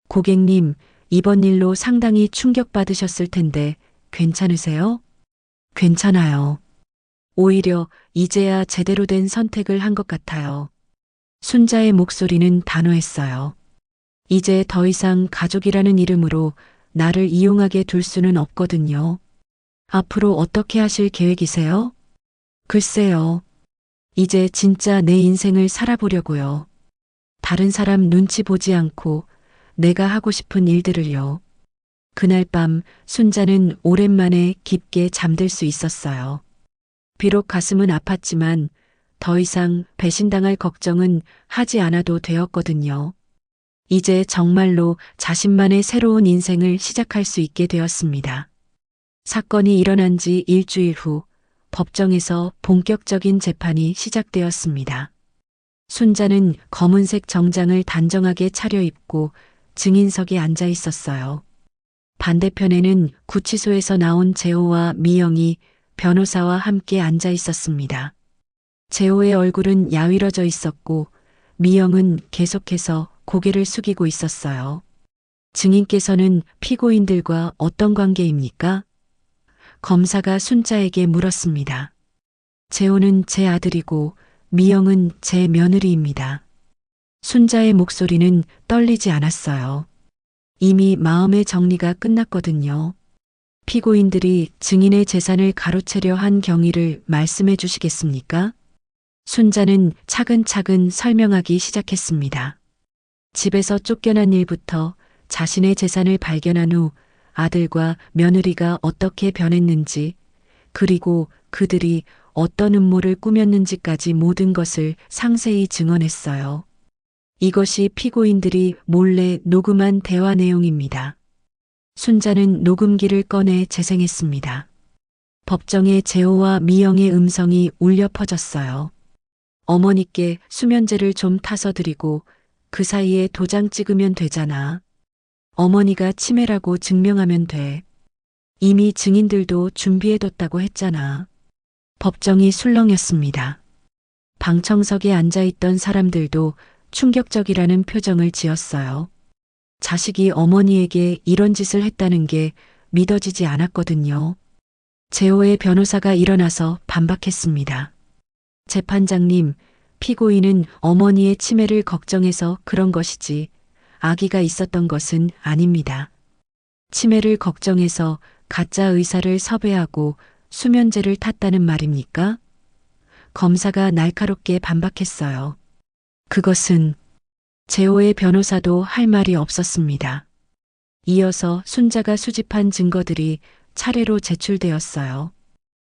고객님, 이번 일로 상당히 충격받으셨을 텐데 괜찮으세요? 괜찮아요. 오히려 이제야 제대로 된 선택을 한 것 같아요. 순자의 목소리는 단호했어요. 이제 더 이상 가족이라는 이름으로 나를 이용하게 둘 수는 없거든요. 앞으로 어떻게 하실 계획이세요? 글쎄요. 이제 진짜 내 인생을 살아보려고요. 다른 사람 눈치 보지 않고 내가 하고 싶은 일들을요. 그날 밤 순자는 오랜만에 깊게 잠들 수 있었어요. 비록 가슴은 아팠지만 더 이상 배신당할 걱정은 하지 않아도 되었거든요. 이제 정말로 자신만의 새로운 인생을 시작할 수 있게 되었습니다. 사건이 일어난 지 일주일 후 법정에서 본격적인 재판이 시작되었습니다. 순자는 검은색 정장을 단정하게 차려입고 증인석에 앉아 있었어요. 반대편에는 구치소에서 나온 재호와 미영이 변호사와 함께 앉아 있었습니다. 재호의 얼굴은 야위러져 있었고 미영은 계속해서 고개를 숙이고 있었어요. 증인께서는 피고인들과 어떤 관계입니까? 검사가 순자에게 물었습니다. 재호는 제 아들이고 미영은 제 며느리입니다. 순자의 목소리는 떨리지 않았어요. 이미 마음의 정리가 끝났거든요. 피고인들이 증인의 재산을 가로채려 한 경위를 말씀해 주시겠습니까? 순자는 차근차근 설명하기 시작했습니다. 집에서 쫓겨난 일부터 자신의 재산을 발견한 후 아들과 며느리가 어떻게 변했는지, 그리고 그들이 어떤 음모를 꾸몄는지까지 모든 것을 상세히 증언했어요. 이것이 피고인들이 몰래 녹음한 대화 내용입니다. 순자는 녹음기를 꺼내 재생했습니다. 법정에 재호와 미영의 음성이 울려 퍼졌어요. 어머니께 수면제를 좀 타서 드리고 그 사이에 도장 찍으면 되잖아. 어머니가 치매라고 증명하면 돼. 이미 증인들도 준비해뒀다고 했잖아. 법정이 술렁였습니다. 방청석에 앉아있던 사람들도 충격적이라는 표정을 지었어요. 자식이 어머니에게 이런 짓을 했다는 게 믿어지지 않았거든요. 재호의 변호사가 일어나서 반박했습니다. 재판장님, 피고인은 어머니의 치매를 걱정해서 그런 것이지 아기가 있었던 것은 아닙니다. 치매를 걱정해서 가짜 의사를 섭외하고 수면제를 탔다는 말입니까? 검사가 날카롭게 반박했어요. 그것은 재호의 변호사도 할 말이 없었습니다. 이어서 순자가 수집한 증거들이 차례로 제출되었어요.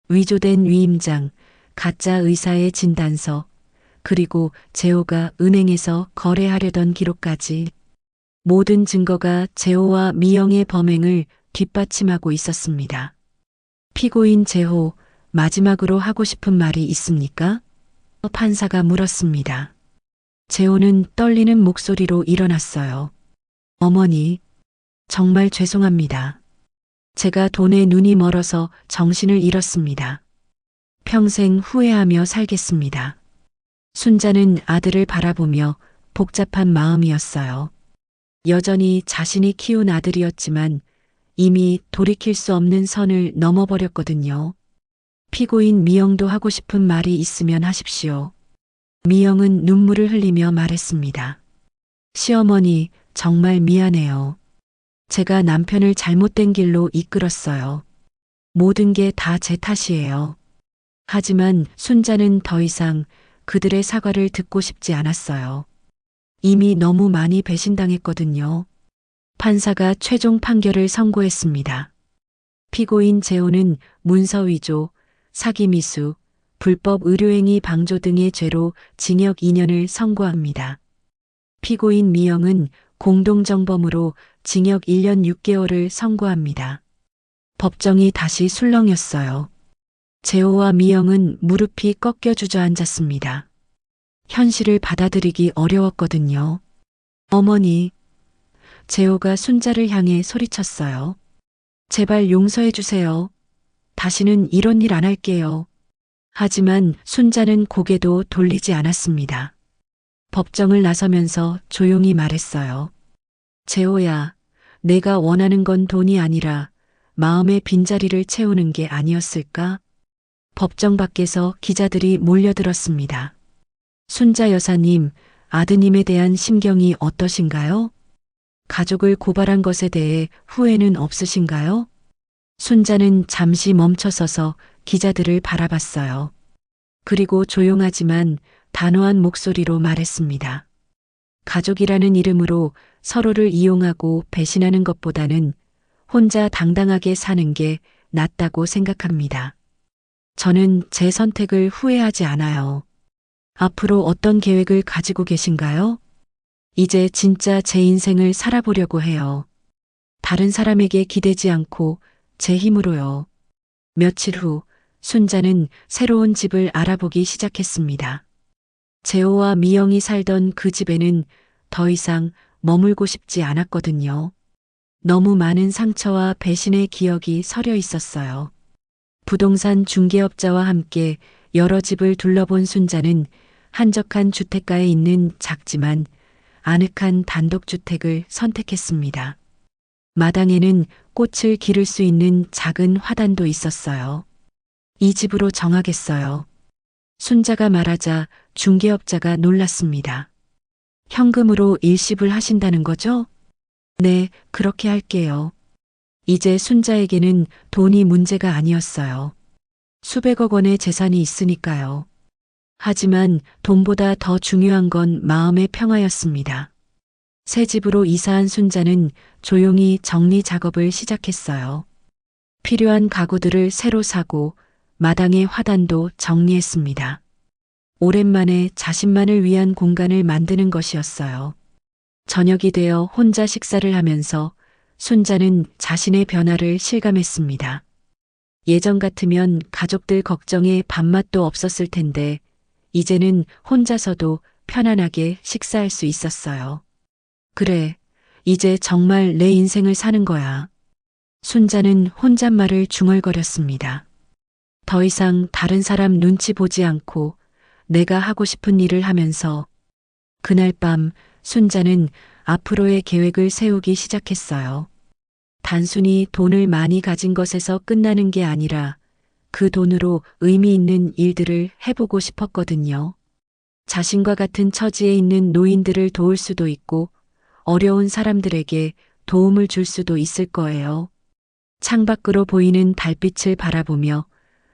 위조된 위임장, 가짜 의사의 진단서, 그리고 재호가 은행에서 거래하려던 기록까지 모든 증거가 재호와 미영의 범행을 뒷받침하고 있었습니다. 피고인 재호, 마지막으로 하고 싶은 말이 있습니까? 판사가 물었습니다. 재호는 떨리는 목소리로 일어났어요. 어머니, 정말 죄송합니다. 제가 돈에 눈이 멀어서 정신을 잃었습니다. 평생 후회하며 살겠습니다. 순자는 아들을 바라보며 복잡한 마음이었어요. 여전히 자신이 키운 아들이었지만 이미 돌이킬 수 없는 선을 넘어버렸거든요. 피고인 미영도 하고 싶은 말이 있으면 하십시오. 미영은 눈물을 흘리며 말했습니다. 시어머니, 정말 미안해요. 제가 남편을 잘못된 길로 이끌었어요. 모든 게 다 제 탓이에요. 하지만 순자는 더 이상 그들의 사과를 듣고 싶지 않았어요. 이미 너무 많이 배신당했거든요. 판사가 최종 판결을 선고했습니다. 피고인 재호는 문서 위조, 사기미수, 불법 의료행위 방조 등의 죄로 징역 2년을 선고합니다. 피고인 미영은 공동정범으로 징역 1년 6개월을 선고합니다. 법정이 다시 술렁였어요. 재호와 미영은 무릎이 꺾여 주저앉았습니다. 현실을 받아들이기 어려웠거든요. 어머니, 재호가 순자를 향해 소리쳤어요. 제발 용서해 주세요. 다시는 이런 일 안 할게요. 하지만 순자는 고개도 돌리지 않았습니다. 법정을 나서면서 조용히 말했어요. 재호야, 내가 원하는 건 돈이 아니라 마음의 빈자리를 채우는 게 아니었을까? 법정 밖에서 기자들이 몰려들었습니다. 순자 여사님, 아드님에 대한 심경이 어떠신가요? 가족을 고발한 것에 대해 후회는 없으신가요? 순자는 잠시 멈춰서서 기자들을 바라봤어요. 그리고 조용하지만 단호한 목소리로 말했습니다. 가족이라는 이름으로 서로를 이용하고 배신하는 것보다는 혼자 당당하게 사는 게 낫다고 생각합니다. 저는 제 선택을 후회하지 않아요. 앞으로 어떤 계획을 가지고 계신가요? 이제 진짜 제 인생을 살아보려고 해요. 다른 사람에게 기대지 않고 제 힘으로요. 며칠 후 순자는 새로운 집을 알아보기 시작했습니다. 재호와 미영이 살던 그 집에는 더 이상 머물고 싶지 않았거든요. 너무 많은 상처와 배신의 기억이 서려 있었어요. 부동산 중개업자와 함께 여러 집을 둘러본 순자는 한적한 주택가에 있는 작지만 아늑한 단독주택을 선택했습니다. 마당에는 꽃을 기를 수 있는 작은 화단도 있었어요. 이 집으로 정하겠어요. 순자가 말하자 중개업자가 놀랐습니다. 현금으로 일시불 하신다는 거죠? 네, 그렇게 할게요. 이제 순자에게는 돈이 문제가 아니었어요. 수백억 원의 재산이 있으니까요. 하지만 돈보다 더 중요한 건 마음의 평화였습니다. 새 집으로 이사한 순자는 조용히 정리 작업을 시작했어요. 필요한 가구들을 새로 사고 마당의 화단도 정리했습니다. 오랜만에 자신만을 위한 공간을 만드는 것이었어요. 저녁이 되어 혼자 식사를 하면서 순자는 자신의 변화를 실감했습니다. 예전 같으면 가족들 걱정에 밥맛도 없었을 텐데 이제는 혼자서도 편안하게 식사할 수 있었어요. 그래, 이제 정말 내 인생을 사는 거야. 순자는 혼잣말을 중얼거렸습니다. 더 이상 다른 사람 눈치 보지 않고 내가 하고 싶은 일을 하면서 그날 밤 순자는 앞으로의 계획을 세우기 시작했어요. 단순히 돈을 많이 가진 것에서 끝나는 게 아니라 그 돈으로 의미 있는 일들을 해보고 싶었거든요. 자신과 같은 처지에 있는 노인들을 도울 수도 있고 어려운 사람들에게 도움을 줄 수도 있을 거예요. 창밖으로 보이는 달빛을 바라보며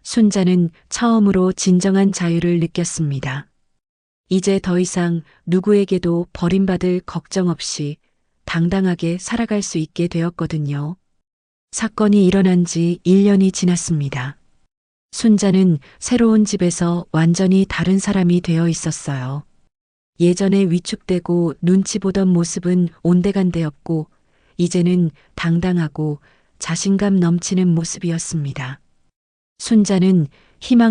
순자는 처음으로 진정한 자유를 느꼈습니다. 이제 더 이상 누구에게도 버림받을 걱정 없이 당당하게 살아갈 수 있게 되었거든요. 사건이 일어난 지 1년이 지났습니다. 순자는 새로운 집에서 완전히 다른 사람이 되어 있었어요. 예전에 위축되고 눈치 보던 모습은 온데간데였고 이제는 당당하고 자신감 넘치는 모습이었습니다. 순자는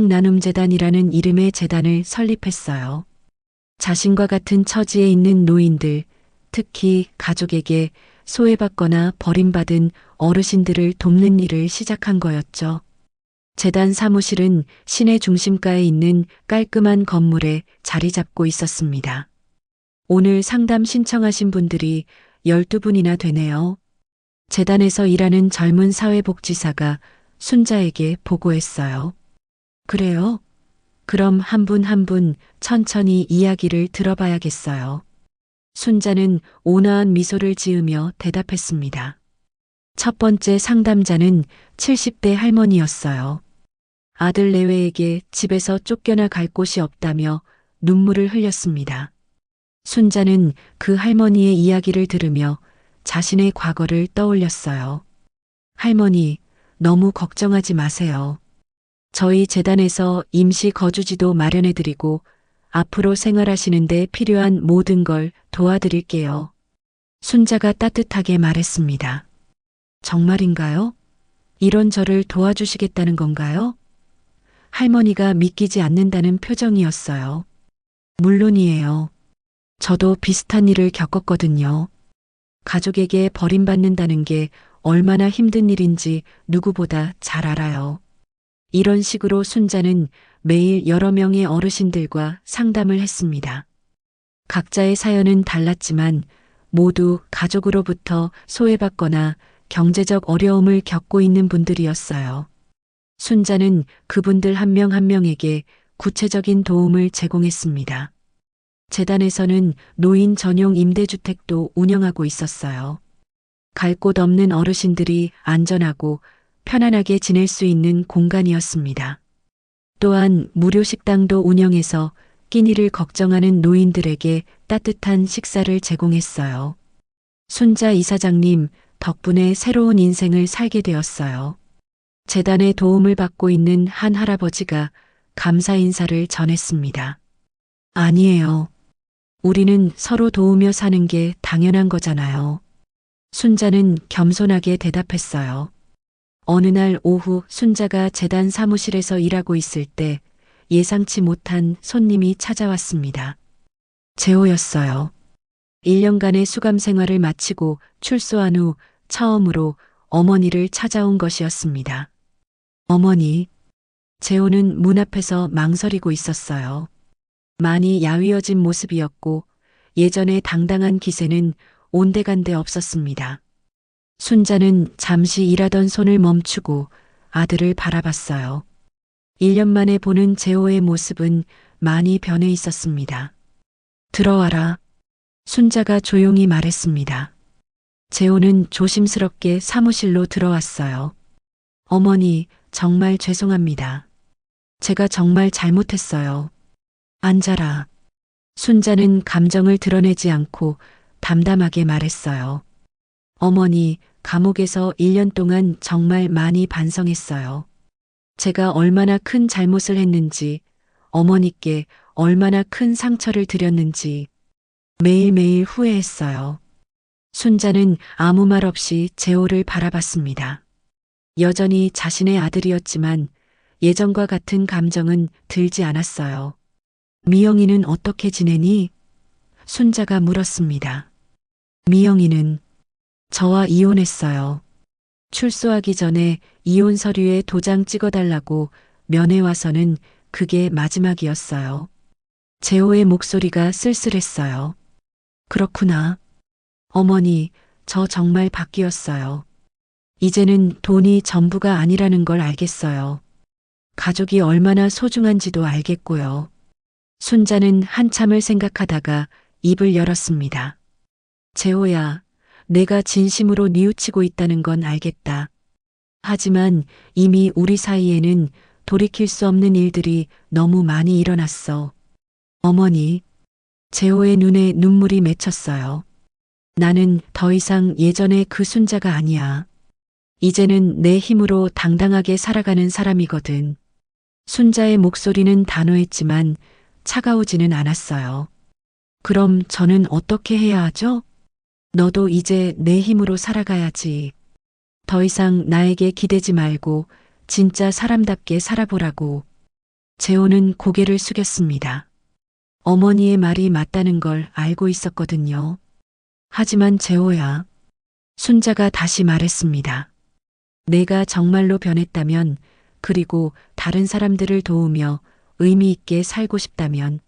희망나눔재단이라는 이름의 재단을 설립했어요. 자신과 같은 처지에 있는 노인들, 특히 가족에게 소외받거나 버림받은 어르신들을 돕는 일을 시작한 거였죠. 재단 사무실은 시내 중심가에 있는 깔끔한 건물에 자리 잡고 있었습니다. 오늘 상담 신청하신 분들이 12분이나 되네요. 재단에서 일하는 젊은 사회복지사가 순자에게 보고했어요. 그래요? 그럼 한 분 한 분 천천히 이야기를 들어봐야겠어요. 순자는 온화한 미소를 지으며 대답했습니다. 첫 번째 상담자는 70대 할머니였어요. 아들 내외에게 집에서 쫓겨나 갈 곳이 없다며 눈물을 흘렸습니다. 순자는 그 할머니의 이야기를 들으며 자신의 과거를 떠올렸어요. 할머니, 너무 걱정하지 마세요. 저희 재단에서 임시 거주지도 마련해드리고 앞으로 생활하시는데 필요한 모든 걸 도와드릴게요. 순자가 따뜻하게 말했습니다. 정말인가요? 이런 저를 도와주시겠다는 건가요? 할머니가 믿기지 않는다는 표정이었어요. 물론이에요. 저도 비슷한 일을 겪었거든요. 가족에게 버림받는다는 게 얼마나 힘든 일인지 누구보다 잘 알아요. 이런 식으로 순자는 매일 여러 명의 어르신들과 상담을 했습니다. 각자의 사연은 달랐지만 모두 가족으로부터 소외받거나 경제적 어려움을 겪고 있는 분들이었어요. 순자는 그분들 한 명 한 명에게 구체적인 도움을 제공했습니다. 재단에서는 노인 전용 임대주택도 운영하고 있었어요. 갈 곳 없는 어르신들이 안전하고 편안하게 지낼 수 있는 공간이었습니다. 또한 무료 식당도 운영해서 끼니를 걱정하는 노인들에게 따뜻한 식사를 제공했어요. 순자 이사장님 덕분에 새로운 인생을 살게 되었어요. 재단의 도움을 받고 있는 한 할아버지가 감사 인사를 전했습니다. 아니에요. 우리는 서로 도우며 사는 게 당연한 거잖아요. 순자는 겸손하게 대답했어요. 어느 날 오후 순자가 재단 사무실에서 일하고 있을 때 예상치 못한 손님이 찾아왔습니다. 재호였어요. 1년간의 수감 생활을 마치고 출소한 후 처음으로 어머니를 찾아온 것이었습니다. 어머니, 재호는 문 앞에서 망설이고 있었어요. 많이 야위어진 모습이었고 예전의 당당한 기세는 온데간데 없었습니다. 순자는 잠시 일하던 손을 멈추고 아들을 바라봤어요. 1년 만에 보는 재호의 모습은 많이 변해 있었습니다. 들어와라. 순자가 조용히 말했습니다. 재호는 조심스럽게 사무실로 들어왔어요. 어머니, 정말 죄송합니다. 제가 정말 잘못했어요. 앉아라. 순자는 감정을 드러내지 않고 담담하게 말했어요. 어머니, 감옥에서 1년 동안 정말 많이 반성했어요. 제가 얼마나 큰 잘못을 했는지, 어머니께 얼마나 큰 상처를 드렸는지 매일매일 후회했어요. 순자는 아무 말 없이 재호를 바라봤습니다. 여전히 자신의 아들이었지만 예전과 같은 감정은 들지 않았어요. 미영이는 어떻게 지내니? 순자가 물었습니다. 미영이는 저와 이혼했어요. 출소하기 전에 이혼 서류에 도장 찍어달라고 면회 와서는 그게 마지막이었어요. 재호의 목소리가 쓸쓸했어요. 그렇구나. 어머니, 저 정말 바뀌었어요. 이제는 돈이 전부가 아니라는 걸 알겠어요. 가족이 얼마나 소중한지도 알겠고요. 순자는 한참을 생각하다가 입을 열었습니다. 재호야, 내가 진심으로 뉘우치고 있다는 건 알겠다. 하지만 이미 우리 사이에는 돌이킬 수 없는 일들이 너무 많이 일어났어. 어머니, 재호의 눈에 눈물이 맺혔어요. 나는 더 이상 예전의 그 순자가 아니야. 이제는 내 힘으로 당당하게 살아가는 사람이거든. 순자의 목소리는 단호했지만 차가우지는 않았어요. 그럼 저는 어떻게 해야 하죠? 너도 이제 내 힘으로 살아가야지. 더 이상 나에게 기대지 말고 진짜 사람답게 살아보라고. 재호는 고개를 숙였습니다. 어머니의 말이 맞다는 걸 알고 있었거든요. 하지만 재호야, 순자가 다시 말했습니다. 내가 정말로 변했다면, 그리고 다른 사람들을 도우며 의미 있게 살고 싶다면,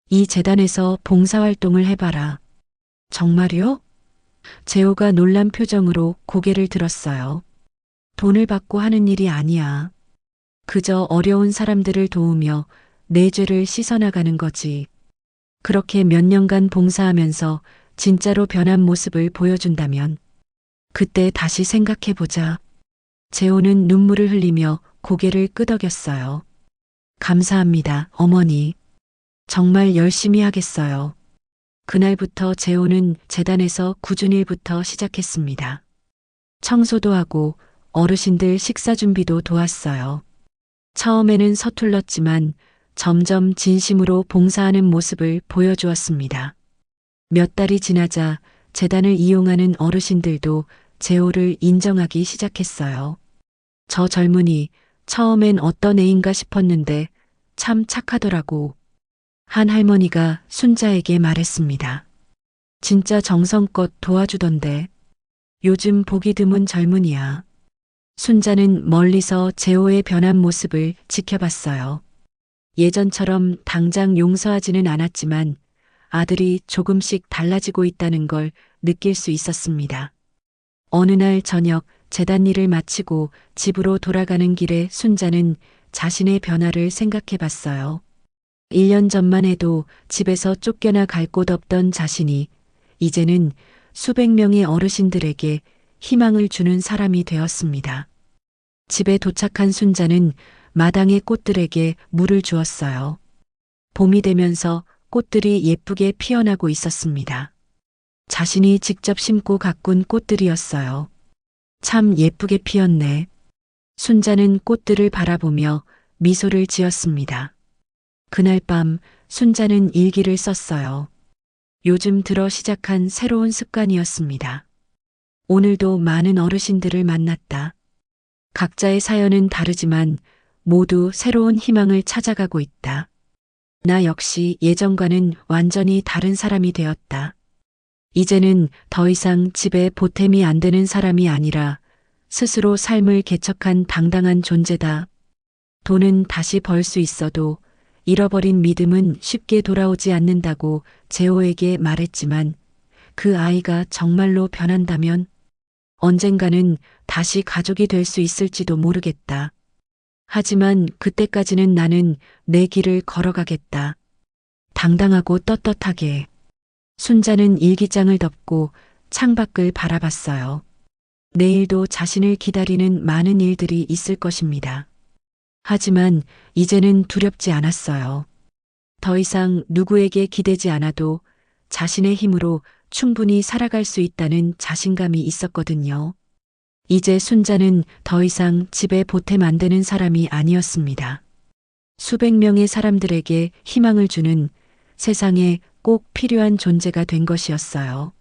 이 재단에서 봉사활동을 해봐라. 정말요? 재호가 놀란 표정으로 고개를 들었어요. 돈을 받고 하는 일이 아니야. 그저 어려운 사람들을 도우며 내 죄를 씻어나가는 거지. 그렇게 몇 년간 봉사하면서 진짜로 변한 모습을 보여준다면 그때 다시 생각해보자. 재호는 눈물을 흘리며 고개를 끄덕였어요. 감사합니다, 어머니. 정말 열심히 하겠어요. 그날부터 재호는 재단에서 굳은 일부터 시작했습니다. 청소도 하고 어르신들 식사 준비도 도왔어요. 처음에는 서툴렀지만 점점 진심으로 봉사하는 모습을 보여주었습니다. 몇 달이 지나자 재단을 이용하는 어르신들도 재호를 인정하기 시작했어요. 저 젊은이 처음엔 어떤 애인가 싶었는데 참 착하더라고. 한 할머니가 순자에게 말했습니다. 진짜 정성껏 도와주던데. 요즘 보기 드문 젊은이야. 순자는 멀리서 재호의 변한 모습을 지켜봤어요. 예전처럼 당장 용서하지는 않았지만 아들이 조금씩 달라지고 있다는 걸 느낄 수 있었습니다. 어느 날 저녁 재단 일을 마치고 집으로 돌아가는 길에 순자는 자신의 변화를 생각해 봤어요. 1년 전만 해도 집에서 쫓겨나 갈 곳 없던 자신이 이제는 수백 명의 어르신들에게 희망을 주는 사람이 되었습니다. 집에 도착한 순자는 마당의 꽃들에게 물을 주었어요. 봄이 되면서 꽃들이 예쁘게 피어나고 있었습니다. 자신이 직접 심고 가꾼 꽃들이었어요. 참 예쁘게 피었네. 순자는 꽃들을 바라보며 미소를 지었습니다. 그날 밤 순자는 일기를 썼어요. 요즘 들어 시작한 새로운 습관이었습니다. 오늘도 많은 어르신들을 만났다. 각자의 사연은 다르지만 모두 새로운 희망을 찾아가고 있다. 나 역시 예전과는 완전히 다른 사람이 되었다. 이제는 더 이상 집에 보탬이 안 되는 사람이 아니라 스스로 삶을 개척한 당당한 존재다. 돈은 다시 벌 수 있어도 잃어버린 믿음은 쉽게 돌아오지 않는다고 재호에게 말했지만 그 아이가 정말로 변한다면 언젠가는 다시 가족이 될 수 있을지도 모르겠다. 하지만 그때까지는 나는 내 길을 걸어가겠다. 당당하고 떳떳하게. 순자는 일기장을 덮고 창밖을 바라봤어요. 내일도 자신을 기다리는 많은 일들이 있을 것입니다. 하지만 이제는 두렵지 않았어요. 더 이상 누구에게 기대지 않아도 자신의 힘으로 충분히 살아갈 수 있다는 자신감이 있었거든요. 이제 순자는 더 이상 집에 보탬 안 되는 사람이 아니었습니다. 수백 명의 사람들에게 희망을 주는 세상에 꼭 필요한 존재가 된 것이었어요.